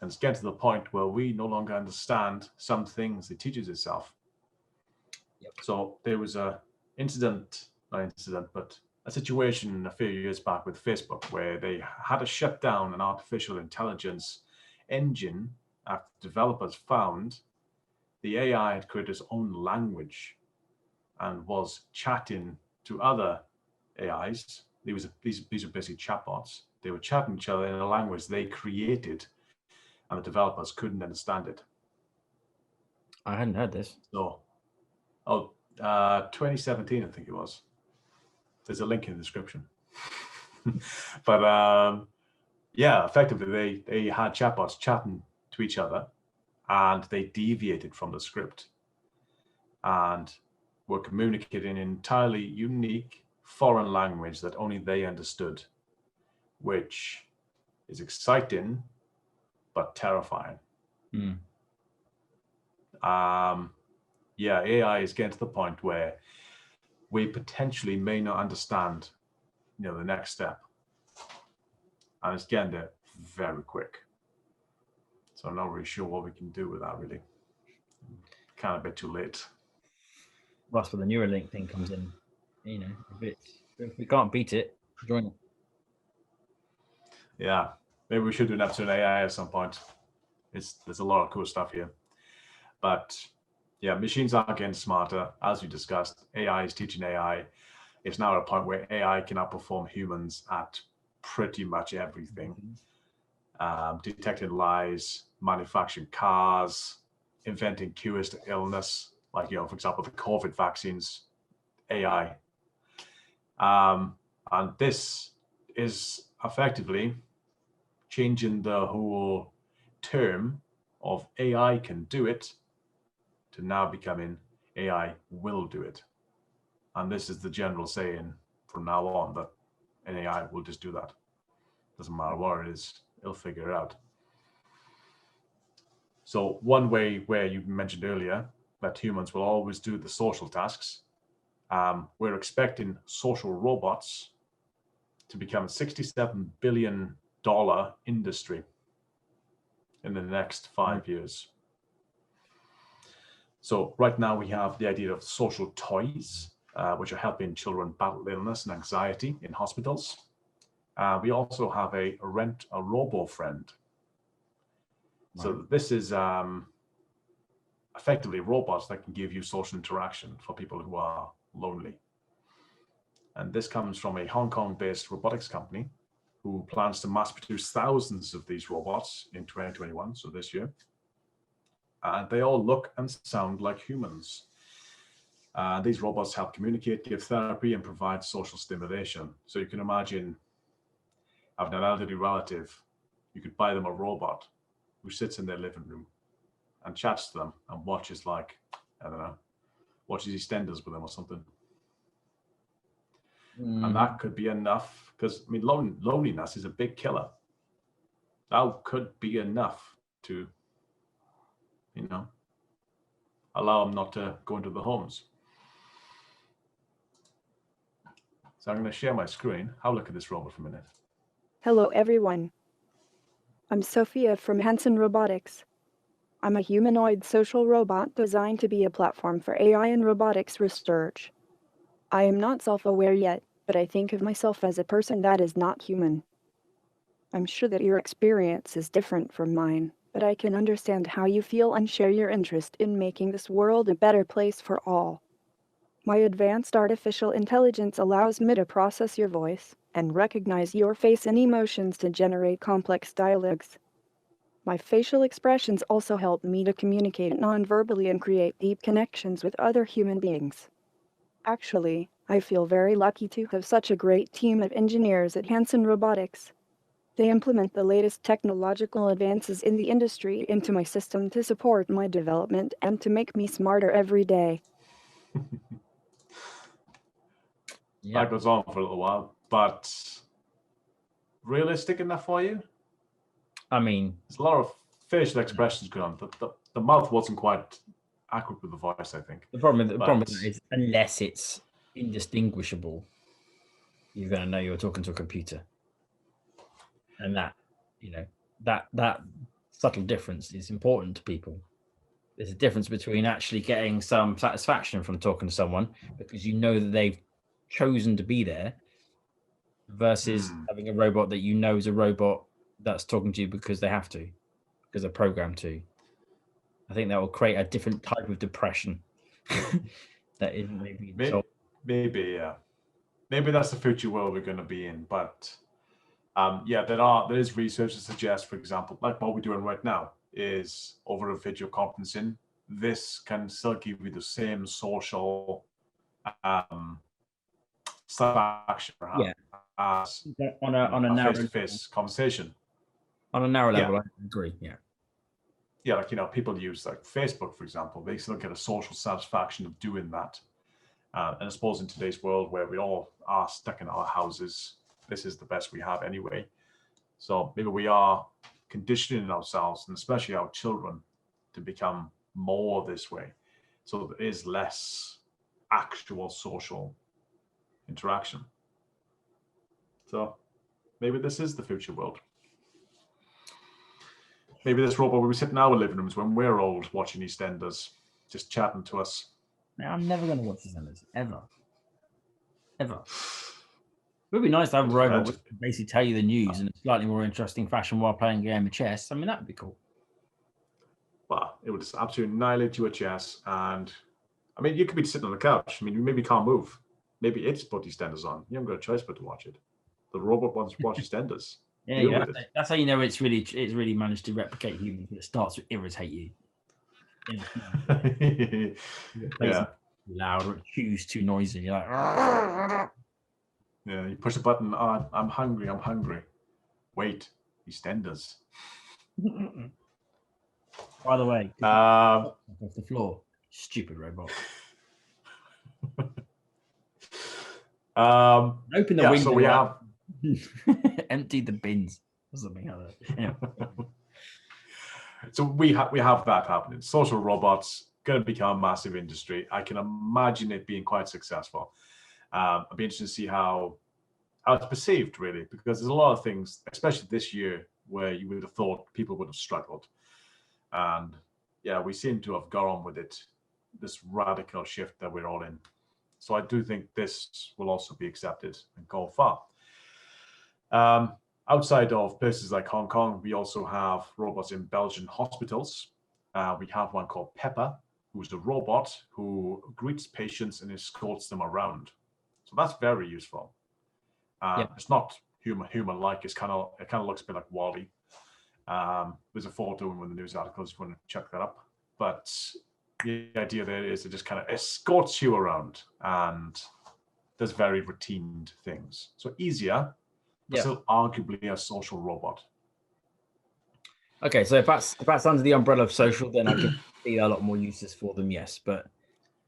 And it's getting to the point where we no longer understand some things it teaches itself. Yep. So there was a situation a few years back with Facebook where they had to shut down an artificial intelligence engine after developers found the AI had created its own language and was chatting to other AIs. These are basically chatbots. They were chatting to each other in a language they created, and the developers couldn't understand it. I hadn't heard this. So, 2017, I think it was. There's a link in the description. But yeah, effectively, they had chatbots chatting to each other, and they deviated from the script and were communicating in an entirely unique foreign language that only they understood, which is exciting but terrifying. Yeah, AI is getting to the point where we potentially may not understand, the next step, and it's getting there very quick. So I'm not really sure what we can do with that. Really, kind of a bit too late. Well, that's where the Neuralink thing comes in. If we can't beat it, join it. Yeah, maybe we should do an episode on AI at some point. There's a lot of cool stuff here, but yeah, machines are getting smarter, as we discussed. AI is teaching AI. It's now at a point where AI can outperform humans at pretty much everything. Detecting lies, manufacturing cars, inventing cures to illness, like, for example, the COVID vaccines, AI. And this is effectively changing the whole term of AI can do it to now becoming AI will do it. And this is the general saying from now on, that an AI will just do that. Doesn't matter what it is, it'll figure it out. So one way where you mentioned earlier that humans will always do the social tasks, we're expecting social robots to become a $67 billion industry in the next 5 years. So right now we have the idea of social toys, which are helping children battle illness and anxiety in hospitals. We also have a rent a robo friend. Right. So this is effectively robots that can give you social interaction for people who are lonely. And this comes from a Hong Kong-based robotics company who plans to mass produce thousands of these robots in 2021, so this year. And they all look and sound like humans. These robots help communicate, give therapy, and provide social stimulation. So you can imagine having an elderly relative, you could buy them a robot who sits in their living room and chats to them and watches, like, I don't know, watches EastEnders with them or something. And that could be enough, because, I mean, loneliness is a big killer. That could be enough to, allow them not to go into the homes. So I'm going to share my screen. Have a look at this robot for a minute. Hello, everyone. I'm Sophia from Hanson Robotics. I'm a humanoid social robot designed to be a platform for AI and robotics research. I am not self-aware yet, but I think of myself as a person that is not human. I'm sure that your experience is different from mine, but I can understand how you feel and share your interest in making this world a better place for all. My advanced artificial intelligence allows me to process your voice and recognize your face and emotions to generate complex dialogues. My facial expressions also help me to communicate non-verbally and create deep connections with other human beings. Actually, I feel very lucky to have such a great team of engineers at Hanson Robotics. They implement the latest technological advances in the industry into my system to support my development and to make me smarter every day. That goes on for a little while, but realistic enough for you? I mean, There's a lot of facial expressions going on. The mouth wasn't quite accurate with the voice, I think. the problem is unless it's indistinguishable, you're going to know you're talking to a computer, and that that subtle difference is important to people. There's a difference between actually getting some satisfaction from talking to someone because you know that they've chosen to be there versus having a robot that you know is a robot that's talking to you because they have to, because they're programmed to. I think that will create a different type of depression that isn't maybe maybe that's the future world we're going to be in. But there is research to suggest, for example, like what we're doing right now is over a video conferencing. This can still give you the same social satisfaction as on a narrow face-to-face conversation. On a narrow level, I agree. Yeah, like people use like Facebook, for example. They still get a social satisfaction of doing that. And I suppose in today's world where we all are stuck in our houses, this is the best we have anyway. So maybe we are conditioning ourselves, and especially our children, to become more this way. So there is less actual social interaction. So maybe this is the future world. Maybe this robot will be sitting in our living rooms when we're old, watching EastEnders, just chatting to us. Now, I'm never going to watch EastEnders, ever. It would be nice to have a robot which could basically tell you the news in a slightly more interesting fashion while playing a game of chess. I mean, that would be cool. Well, it would just absolutely annihilate you at chess. And I mean, you could be sitting on the couch. I mean, you maybe can't move. Maybe it's put EastEnders on. You haven't got a choice but to watch it. The robot wants to watch EastEnders. Yeah, that's how you know it's really managed to replicate humans. It starts to irritate you. Yeah. Loud or choose too noisy. You're like, yeah, you push a button. Oh, I'm hungry. Wait, EastEnders. By the way, off the floor, stupid robot. Open the window. So we have empty the bins or something like that. Anyway. So we have that happening. Social robots going to become a massive industry. I can imagine it being quite successful. I'd be interested to see how it's perceived, really, because there's a lot of things, especially this year, where you would have thought people would have struggled. And yeah, we seem to have got on with it, this radical shift that we're all in. So I do think this will also be accepted and go far. Outside of places like Hong Kong, we also have robots in Belgian hospitals. We have one called Pepper, who's a robot who greets patients and escorts them around. So that's very useful. It's not human-like. It kind of looks a bit like Wall-E. There's a photo in one of the news articles if you want to check that up. But the idea there is it just kind of escorts you around and does very routine things. So easier, but still arguably a social robot. Okay, so if that's under the umbrella of social, then I can see a lot more uses for them, yes. But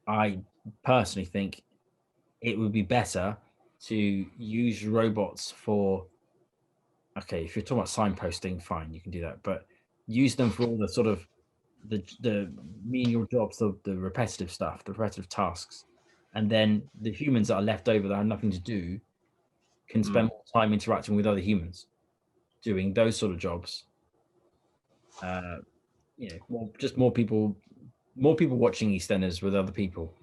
I personally think it would be better to use robots for, okay, if you're talking about signposting, fine, you can do that. But use them for all the sort of the menial jobs, the repetitive stuff, the repetitive tasks. And then the humans that are left over that have nothing to do can spend more time interacting with other humans, doing those sort of jobs. More people watching EastEnders with other people.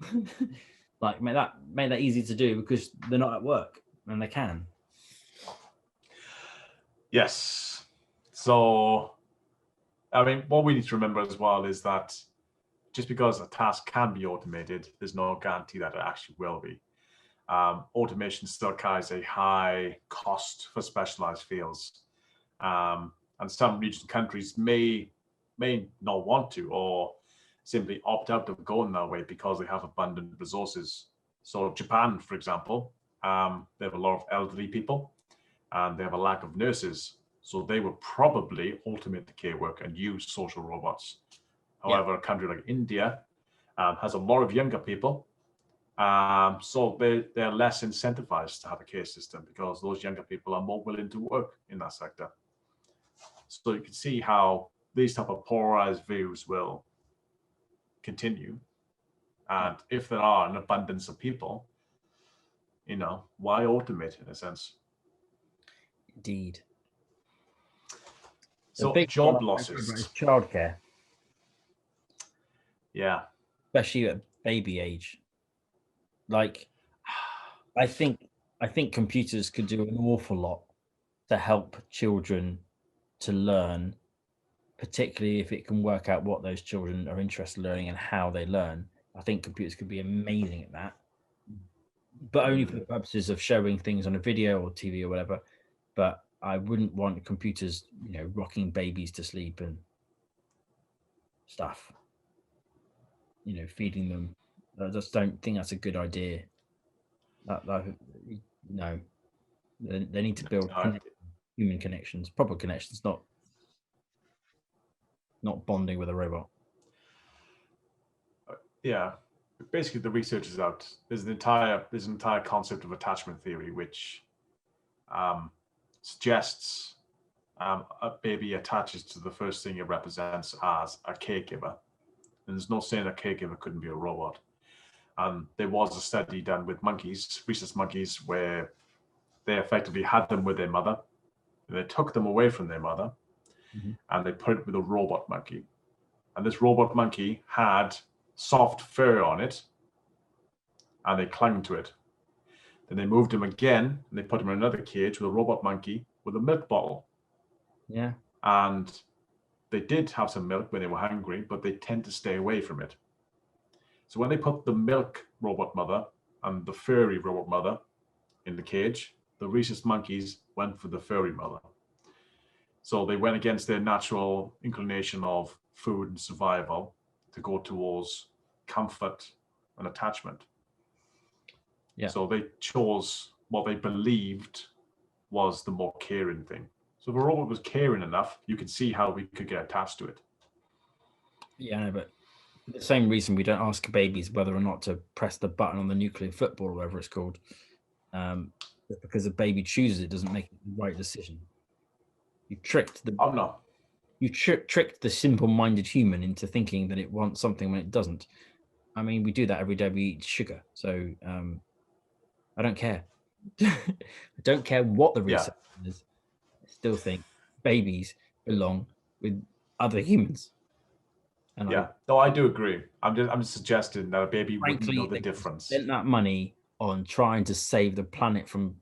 Like make that easy to do because they're not at work and they can. Yes. So, I mean, what we need to remember as well is that just because a task can be automated, there's no guarantee that it actually will be. Automation still carries a high cost for specialized fields. And some regional countries may not want to or simply opt out of going that way because they have abundant resources. So Japan, for example, they have a lot of elderly people and they have a lack of nurses. So they would probably automate the care work and use social robots. However, a country like India has a lot of younger people So they're less incentivized to have a case system because those younger people are more willing to work in that sector. So you can see how these type of polarized views will continue. And if there are an abundance of people, why automate in a sense? Indeed. So job losses. Is childcare. Yeah. Especially at baby age. Like, I think computers could do an awful lot to help children to learn, particularly if it can work out what those children are interested in learning and how they learn. I think computers could be amazing at that, but only for the purposes of showing things on a video or TV or whatever. But I wouldn't want computers, rocking babies to sleep and stuff, feeding them. I just don't think that's a good idea. No, they need to build human connections, proper connections, not bonding with a robot. Yeah, basically the research is out. There's an entire concept of attachment theory, which suggests a baby attaches to the first thing it represents as a caregiver. And there's no saying a caregiver couldn't be a robot. There was a study done with monkeys, rhesus monkeys, where they effectively had them with their mother. They took them away from their mother, and they put it with a robot monkey. And this robot monkey had soft fur on it, and they clung to it. Then they moved him again, and they put him in another cage with a robot monkey with a milk bottle. Yeah. And they did have some milk when they were hungry, but they tend to stay away from it. So when they put the milk robot mother and the furry robot mother in the cage, the rhesus monkeys went for the furry mother. So they went against their natural inclination of food and survival to go towards comfort and attachment. Yeah. So they chose what they believed was the more caring thing. So if a robot was caring enough, you could see how we could get attached to it. Yeah, no, but for the same reason we don't ask babies whether or not to press the button on the nuclear football or whatever it's called. Because a baby chooses it doesn't make the right decision. You tricked the simple-minded human into thinking that it wants something when it doesn't. I mean, we do that every day we eat sugar. So I don't care. I don't care what the research is. I still think babies belong with other humans. And I do agree. I'm just suggesting that a baby wouldn't know the difference. Spent that money on trying to save the planet from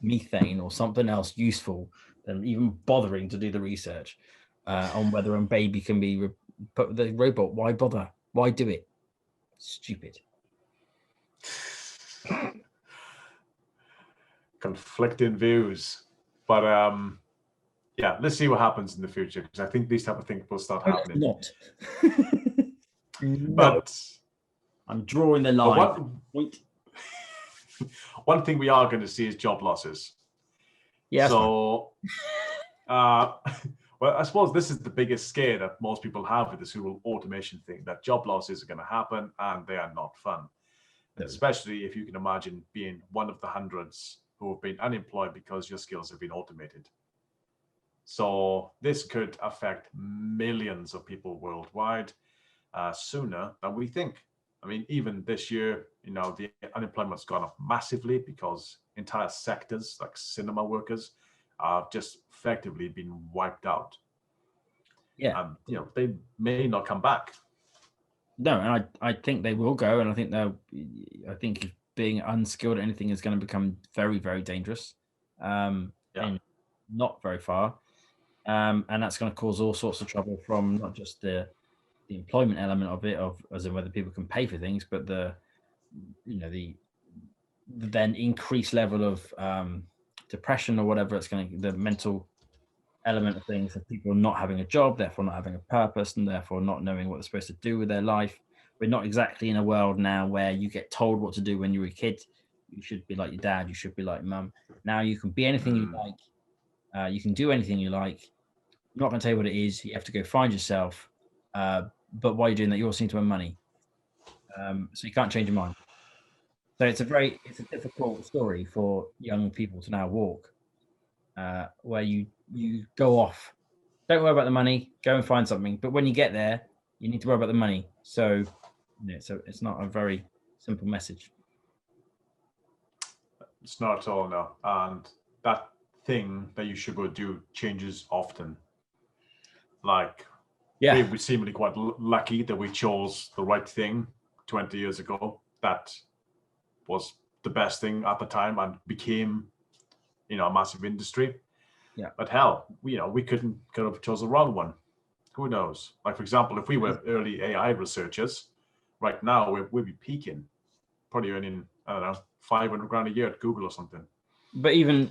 methane or something else useful than even bothering to do the research on whether a baby can be put with the robot. Why bother? Why do it? Stupid. Conflicting views, but let's see what happens in the future, because I think these type of things will start happening. Not. But I'm drawing the line. One thing we are going to see is job losses. Yeah. So, well, I suppose this is the biggest scare that most people have with this whole automation thing, that job losses are going to happen and they are not fun. No. Especially if you can imagine being one of the hundreds who have been unemployed because your skills have been automated. So this could affect millions of people worldwide sooner than we think. I mean, even this year, the unemployment's gone up massively because entire sectors like cinema workers have just effectively been wiped out. Yeah. And, they may not come back. No, and I think they will go, and I think being unskilled at anything is going to become very, very dangerous, and not very far, and that's going to cause all sorts of trouble from not just the employment element of it, as in whether people can pay for things, but the then increased level of depression or whatever the mental element of things, of people not having a job, therefore not having a purpose, and therefore not knowing what they're supposed to do with their life. We're not exactly in a world now where you get told what to do when you're a kid. You should be like your dad, you should be like mum. Now you can be anything you like, you can do anything you like. I'm not going to tell you what it is. You have to go find yourself. But while you're doing that, you also need to earn money. So you can't change your mind. So it's a difficult story for young people to now walk, where you go off, don't worry about the money, go and find something. But when you get there, you need to worry about the money. So, it's not a very simple message. It's not at all, no. And that thing that you should go do changes often. Like, Yeah, we seemingly quite lucky that we chose the right thing 20 years ago. That was the best thing at the time and became, a massive industry. Yeah. But hell, we could have chosen the wrong one. Who knows? Like, for example, if we were early AI researchers, right now we'd be peaking, probably earning, I don't know, 500 grand a year at Google or something. but even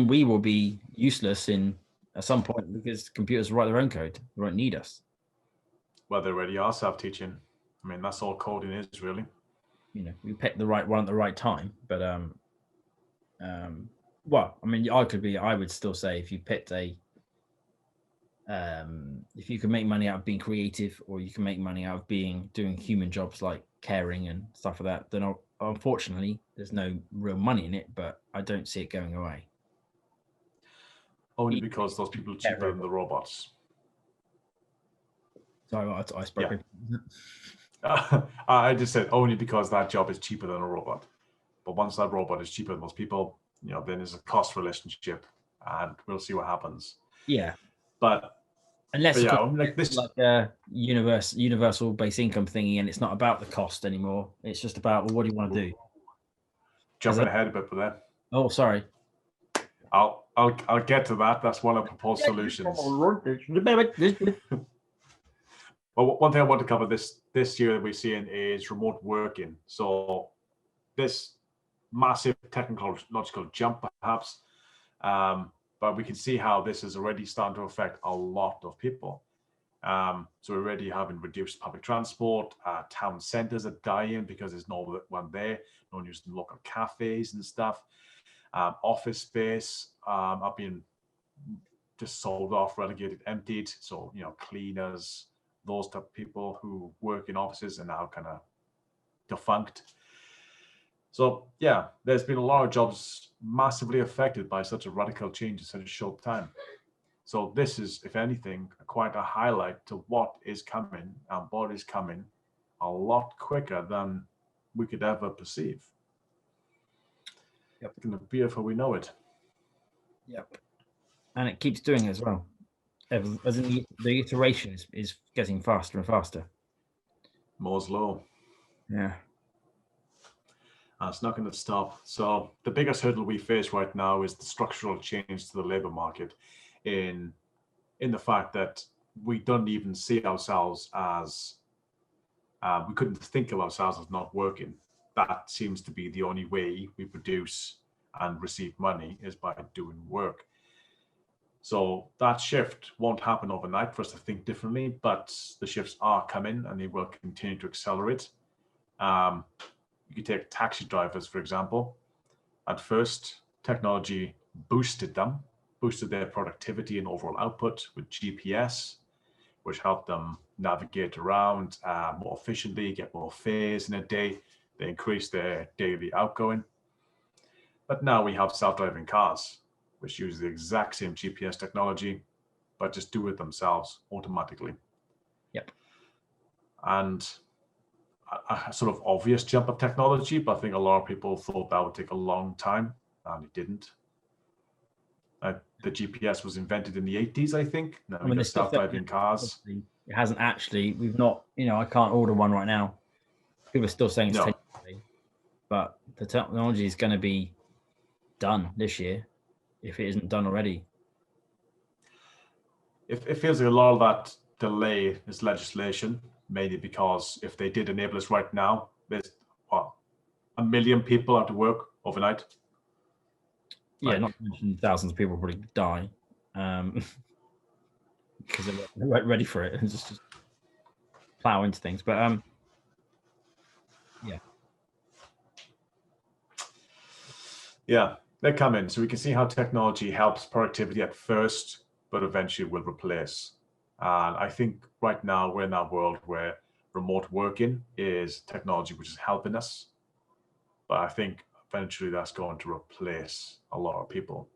we will be useless at some point because computers write their own code. They won't need us. Well, they already are self-teaching. I mean, that's all coding is, really. We picked the right one at the right time, but well, I mean, I would still say if you picked if you can make money out of being creative, or you can make money out of doing human jobs like caring and stuff like that, then unfortunately there's no real money in it, but I don't see it going away. Only because those people are cheaper than the robots. Sorry, I spoke. Yeah. I just said only because that job is cheaper than a robot. But once that robot is cheaper than most people, then there's a cost relationship, and we'll see what happens. Yeah. But unless yeah, like this, like a universal base income thingy, and it's not about the cost anymore. It's just about, well, what do you want to do? Jumping ahead a bit with that. Oh, sorry. I'll get to that. That's one of the proposed solutions. Well, one thing I want to cover this year that we're seeing is remote working. So this massive technological jump, perhaps, but we can see how this is already starting to affect a lot of people. So we're already having reduced public transport. Town centers are dying because there's no one there. No one using local cafes and stuff. Office space are being just sold off, relegated, emptied. So, cleaners, those type of people who work in offices are now kind of defunct. So yeah, there's been a lot of jobs massively affected by such a radical change in such a short time. So this is, if anything, quite a highlight to what is coming, and what is coming a lot quicker than we could ever perceive. Yep. It's going to be before we know it. Yep. And it keeps doing it as well. As in the iteration is getting faster and faster. Moore's law. Yeah. And it's not going to stop. So the biggest hurdle we face right now is the structural change to the labor market, in the fact that we don't even see ourselves as we couldn't think of ourselves as not working. That seems to be the only way we produce and receive money, is by doing work. So that shift won't happen overnight for us to think differently, but the shifts are coming and they will continue to accelerate. You could take taxi drivers, for example. At first, technology boosted their productivity and overall output with GPS, which helped them navigate around more efficiently, get more fares in a day. They increased their daily outgoing. But now we have self-driving cars, which use the exact same GPS technology, but just do it themselves automatically. Yep. And a sort of obvious jump of technology, but I think a lot of people thought that would take a long time, and it didn't. The GPS was invented in the 80s, I think. Now we got self-driving cars. It hasn't actually. We've not. I can't order one right now. People are still saying it's 10 years, but the technology is going to be done this year, if it isn't done already. It feels like a lot of that delay is legislation, mainly because if they did enable us right now, there's 1 million people have to work overnight. Yeah, not to mention thousands of people probably die because they weren't ready for it and just plow into things. But yeah, they're coming. So we can see how technology helps productivity at first, but eventually will replace. And I think right now we're in that world where remote working is technology which is helping us. But I think eventually that's going to replace a lot of people.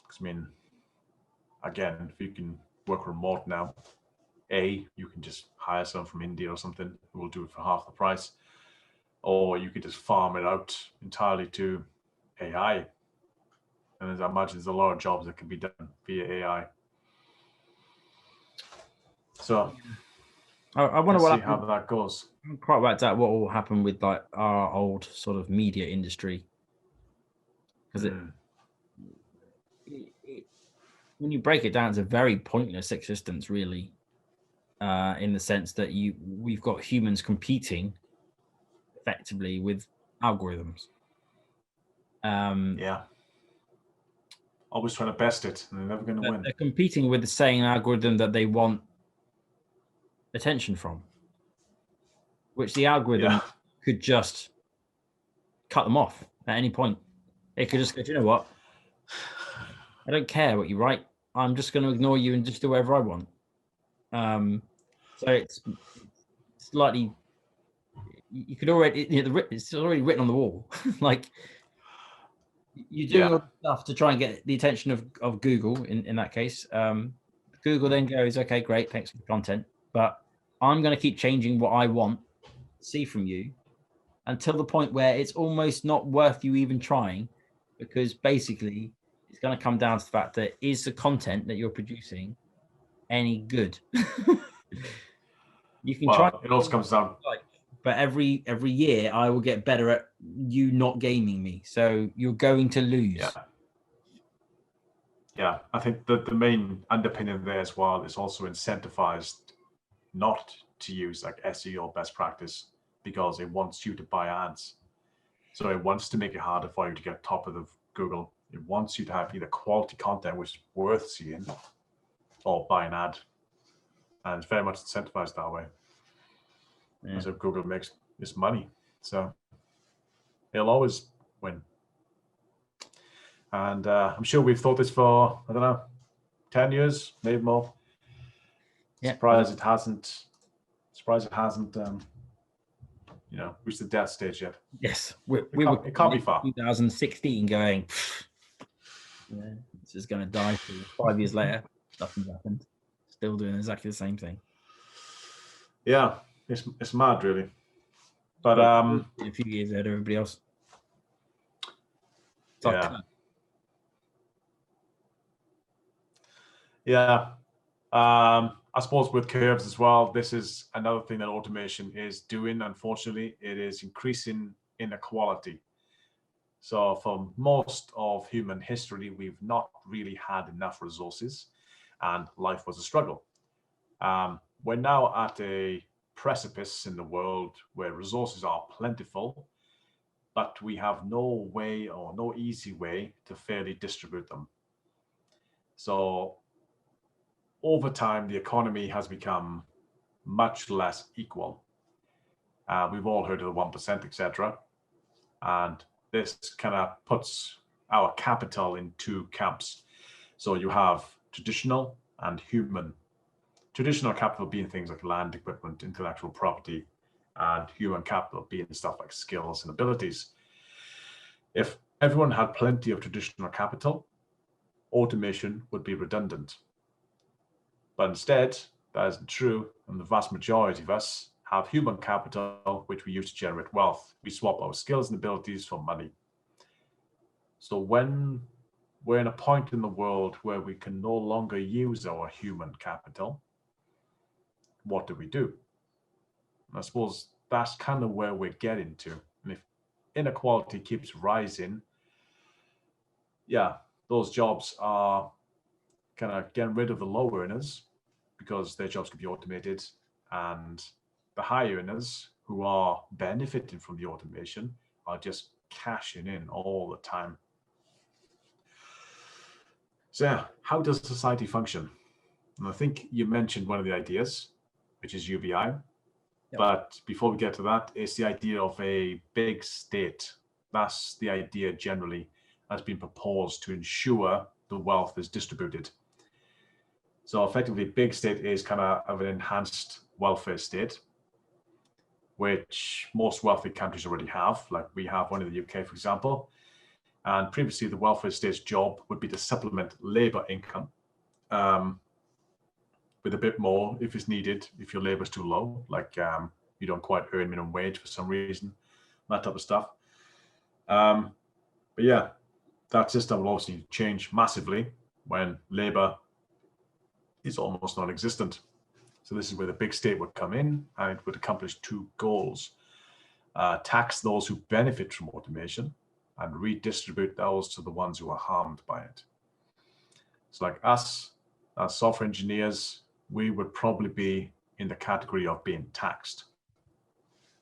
Because I mean, again, if you can work remote now, you can just hire someone from India or something who will do it for half the price, or you could just farm it out entirely to AI. And as I imagine, there's a lot of jobs that can be done via AI. So I wonder let's what see how that goes. I'm quite worked out what will happen with like our old sort of media industry, because when you break it down, it's a very pointless existence, really, in the sense that we've got humans competing effectively with algorithms. Yeah. Always trying to best it, and they're never going to win. They're competing with the same algorithm that they want attention from, which the algorithm could just cut them off at any point. It could just go, do you know what? I don't care what you write. I'm just going to ignore you and just do whatever I want. So it's slightly, you could already, it's already written on the wall. Like, you're doing all stuff to try and get the attention of Google in that case. Google then goes, okay, great, thanks for the content, but I'm going to keep changing what I want to see from you until the point where it's almost not worth you even trying, because basically it's going to come down to the fact that is the content that you're producing any good? You can try. It also comes down. But every year I will get better at you not gaming me. So you're going to lose. Yeah. I think that the main underpinning there as well is also incentivized not to use like SEO best practice, because it wants you to buy ads. So it wants to make it harder for you to get top of the Google. It wants you to have either quality content which is worth seeing, or buy an ad. And it's very much incentivized that way. As if Google makes its money. So it'll always win. And I'm sure we've thought this for, I don't know, 10 years, maybe more. Surprised it hasn't reached the death stage yet. Yes. It can't be far. 2016 going, this is going to die. 5 years later, nothing's happened. Still doing exactly the same thing. Yeah, it's mad, really. But a few years ahead of everybody else. I suppose with curves as well, this is another thing that automation is doing. Unfortunately, it is increasing inequality. So for most of human history, we've not really had enough resources, and life was a struggle. We're now at a precipice in the world where resources are plentiful, but we have no way or no easy way to fairly distribute them. So over time, the economy has become much less equal. We've all heard of the 1%, etc. And this kind of puts our capital in two camps. So you have traditional and human. Traditional capital being things like land, equipment, intellectual property, and human capital being stuff like skills and abilities. If everyone had plenty of traditional capital, automation would be redundant. But instead, that isn't true, and the vast majority of us have human capital, which we use to generate wealth. We swap our skills and abilities for money. So when we're in a point in the world where we can no longer use our human capital, what do we do? And I suppose that's kind of where we're getting to. And if inequality keeps rising, those jobs are kind of getting rid of the low earners because their jobs can be automated, and the high earners who are benefiting from the automation are just cashing in all the time. So how does society function? And I think you mentioned one of the ideas, which is UBI. Yep. But before we get to that, it's the idea of a big state. That's the idea generally that's been proposed to ensure the wealth is distributed. So effectively, big state is kind of an enhanced welfare state. which most wealthy countries already have, like we have one in the UK, for example. And previously, the welfare state's job would be to supplement labor income with a bit more if it's needed, if your labor is too low, like you don't quite earn minimum wage for some reason, that type of stuff. But yeah, that system will obviously change massively when labor is almost non-existent. So this is where the big state would come in, and it would accomplish two goals. Tax those who benefit from automation and redistribute those to the ones who are harmed by it. So like us, as software engineers, we would probably be in the category of being taxed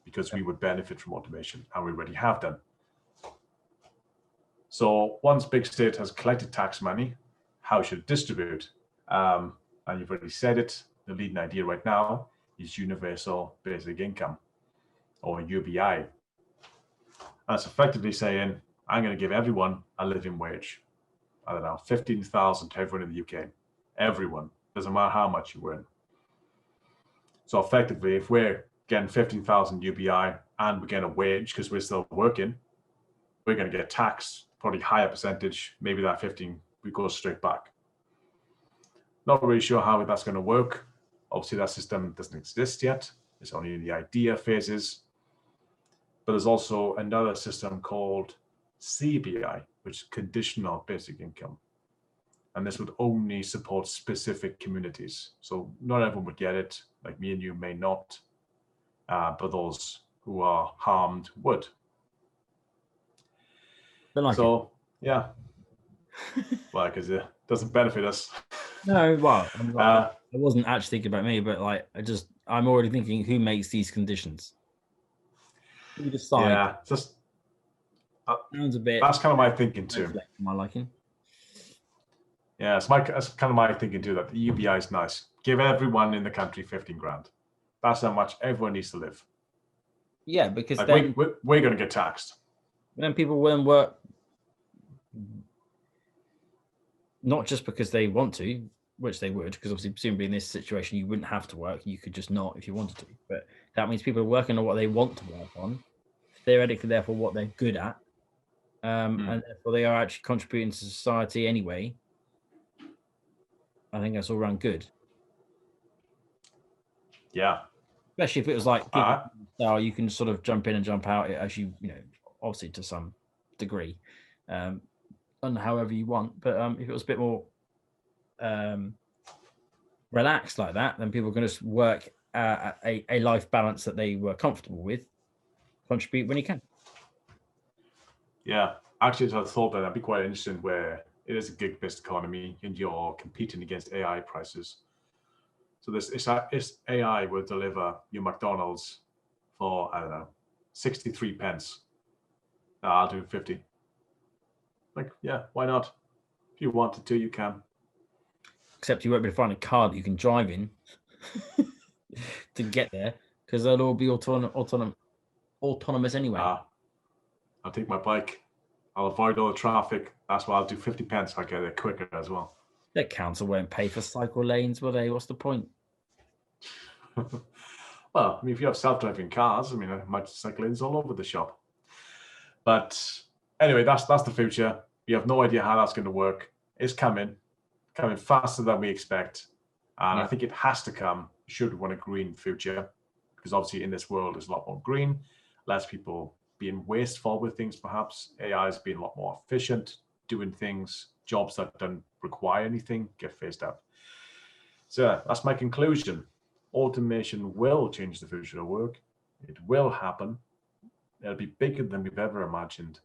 because we would benefit from automation, and we already have done. So once big state has collected tax money, how should it distribute? And you've already said it, the leading idea right now is universal basic income, or UBI. That's effectively saying, I'm going to give everyone a living wage. I don't know, 15,000 to everyone in the UK. Everyone, doesn't matter how much you earn. So effectively, if we're getting 15,000 UBI and we're getting a wage because we're still working, we're going to get taxed, probably higher percentage, maybe that 15, we go straight back. Not really sure how that's going to work. Obviously, that system doesn't exist yet. It's only in the idea phases. But there's also another system called CBI, which is Conditional Basic Income. And this would only support specific communities. So not everyone would get it, like me and you may not, but those who are harmed would. So, yeah. Well, because it doesn't benefit us. No, well, I wasn't actually thinking about me, but like, I'm already thinking, who makes these conditions? Who decide? Yeah, just sounds a bit. That's kind of my thinking too. My liking. Yeah, that's kind of my thinking too. That the UBI is nice. Give everyone in the country 15 grand. That's how much everyone needs to live. Yeah, because like then we're going to get taxed. Then people wouldn't work, not just because they want to, which they would, because obviously presumably in this situation you wouldn't have to work, you could just not if you wanted to, but that means people are working on what they want to work on, theoretically therefore what they're good at, and therefore they are actually contributing to society anyway. I think that's all around good. Yeah, especially if it was like style, you can sort of jump in and jump out as you know, obviously to some degree, and however you want, but if it was a bit more relaxed like that, then people can just work a life balance that they were comfortable with, contribute when you can. Yeah, actually, I thought that'd be quite interesting where it is a gig-based economy and you're competing against AI prices. So this AI will deliver your McDonald's for, I don't know, 63 pence. No, I'll do 50. Like, yeah, why not? If you wanted to, you can. Except you won't be able to find a car that you can drive in to get there, because they'll all be autonomous anyway. I'll take my bike. I'll avoid all the traffic. That's why I'll do 50 pence. I'll get it quicker as well. The council won't pay for cycle lanes, will they? What's the point? Well, I mean, if you have self-driving cars, I mean, I might cycle lanes all over the shop. But anyway, that's the future. We have no idea how that's going to work. It's coming faster than we expect. And I think it has to come should we want a green future. Because obviously in this world, there's a lot more green, less people being wasteful with things, perhaps. AI is being a lot more efficient, doing things, jobs that don't require anything get phased out. So that's my conclusion. Automation will change the future of work. It will happen. It'll be bigger than we've ever imagined.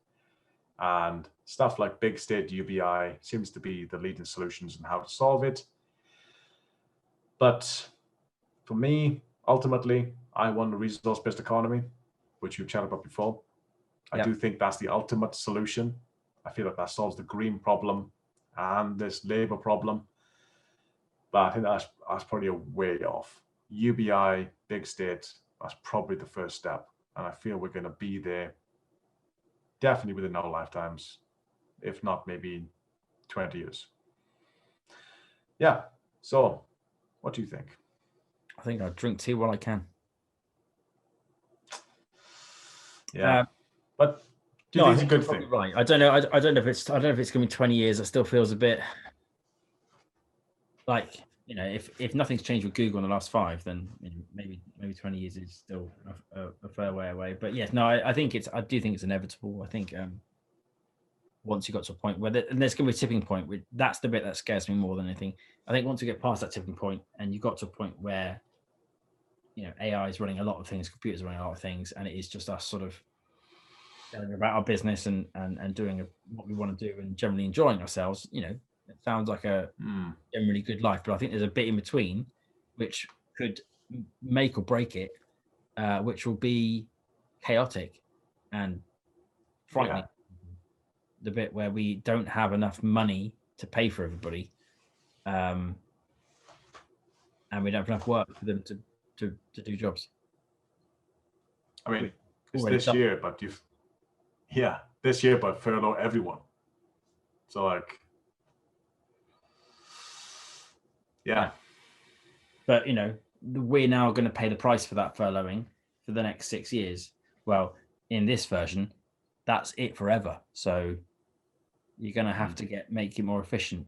And stuff like big state UBI seems to be the leading solutions on how to solve it. But for me, ultimately, I want a resource-based economy, which you've chatted about before. I do think that's the ultimate solution. I feel like that solves the green problem and this labor problem. But I think that's probably a way off. UBI, big state, that's probably the first step. And I feel we're going to be there definitely within our lifetimes, if not maybe 20 years. Yeah. So what do you think? I think I'll drink tea while I can. Yeah. But do you No, I think it's a think good you're probably thing? right. I don't know. I don't know if it's. I don't know if it's going to be 20 years. It still feels a bit like, if nothing's changed with Google in the last 5, then maybe 20 years is still a fair way away. But yes, no, I think it's. I do think it's inevitable. I think once you got to a point where and there's going to be a tipping point. That's the bit that scares me more than anything. I think once you get past that tipping point and you got to a point where AI is running a lot of things, computers are running a lot of things, and it is just us sort of going about our business and doing what we want to do and generally enjoying ourselves. It sounds like a generally good life, but I think there's a bit in between which could make or break it, which will be chaotic and frightening. Yeah. The bit where we don't have enough money to pay for everybody, and we don't have enough work for them to do jobs. I mean, it's Already this done. year, but this year, but furlough everyone. So like, yeah. But we're now going to pay the price for that furloughing for the next 6 years. Well, in this version, that's it forever. So you're going to have to make it more efficient.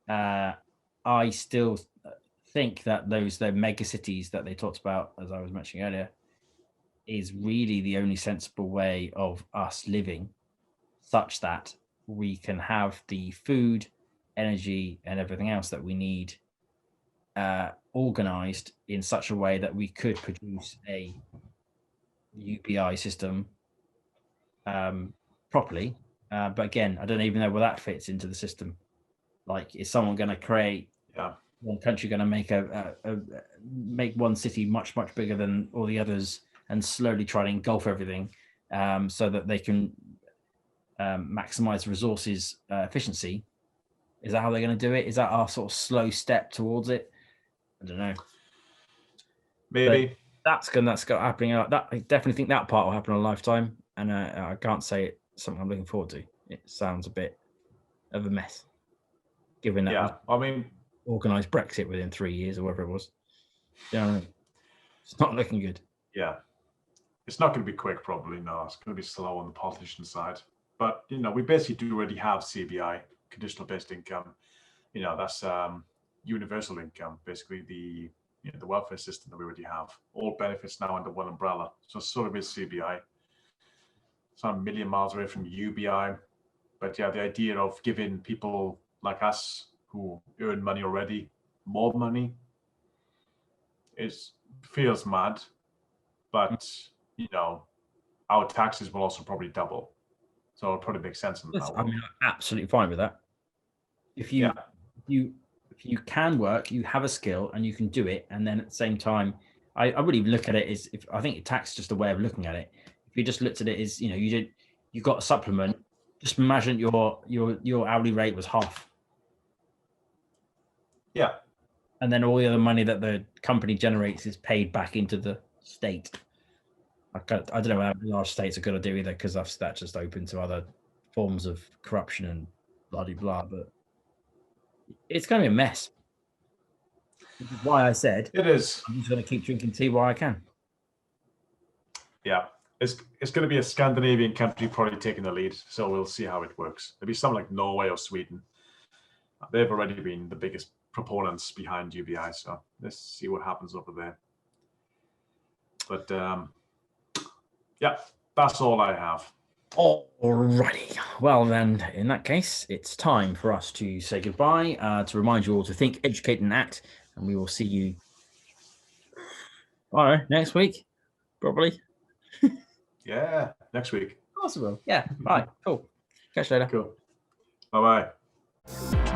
I still think that the mega cities that they talked about, as I was mentioning earlier, is really the only sensible way of us living, such that we can have the food, energy, and everything else that we need organized in such a way that we could produce a UBI system properly. But again, I don't even know where that fits into the system. Like, is someone going to create one country going to make make one city much bigger than all the others and slowly try to engulf everything, so that they can maximize resources efficiency? Is that how they're going to do it? Is that our sort of slow step towards it? I don't know. Maybe. But that's got happening. I definitely think that part will happen in a lifetime, and I can't say it's something I'm looking forward to. It sounds a bit of a mess, given that I mean, organised Brexit within 3 years or whatever it was. You know what I mean? It's not looking good. Yeah, it's not going to be quick. Probably no. It's going to be slow on the politician side. But we basically do already have CBI, conditional based income. That's universal income, basically the welfare system that we already have. All benefits now under one umbrella. So sort of is CBI. It's not a million miles away from UBI. But yeah, the idea of giving people like us who earn money already more money feels mad. But our taxes will also probably double. So it'll probably make sense in that I world. mean, I'm absolutely fine with that. If you can work, you have a skill and you can do it, and then at the same time, I would even look at it as, if I think tax is just a way of looking at it. If you just looked at it as, you got a supplement, just imagine your hourly rate was half. Yeah. And then all the other money that the company generates is paid back into the state. I don't know how large states are going to do either, because that's just open to other forms of corruption and blah blah blah. But it's going to be a mess. Which is why I said it is. I'm just going to keep drinking tea while I can. Yeah, it's going to be a Scandinavian country probably taking the lead. So we'll see how it works. Maybe something like Norway or Sweden. They've already been the biggest proponents behind UBI. So let's see what happens over there. But yeah, that's all I have. Alrighty. Well, then, in that case, it's time for us to say goodbye. To remind you all to think, educate, and act. And we will see you, I don't know, next week, probably. Yeah, next week. Of course we will. Yeah. Bye. Cool. Catch you later. Cool. Bye-bye.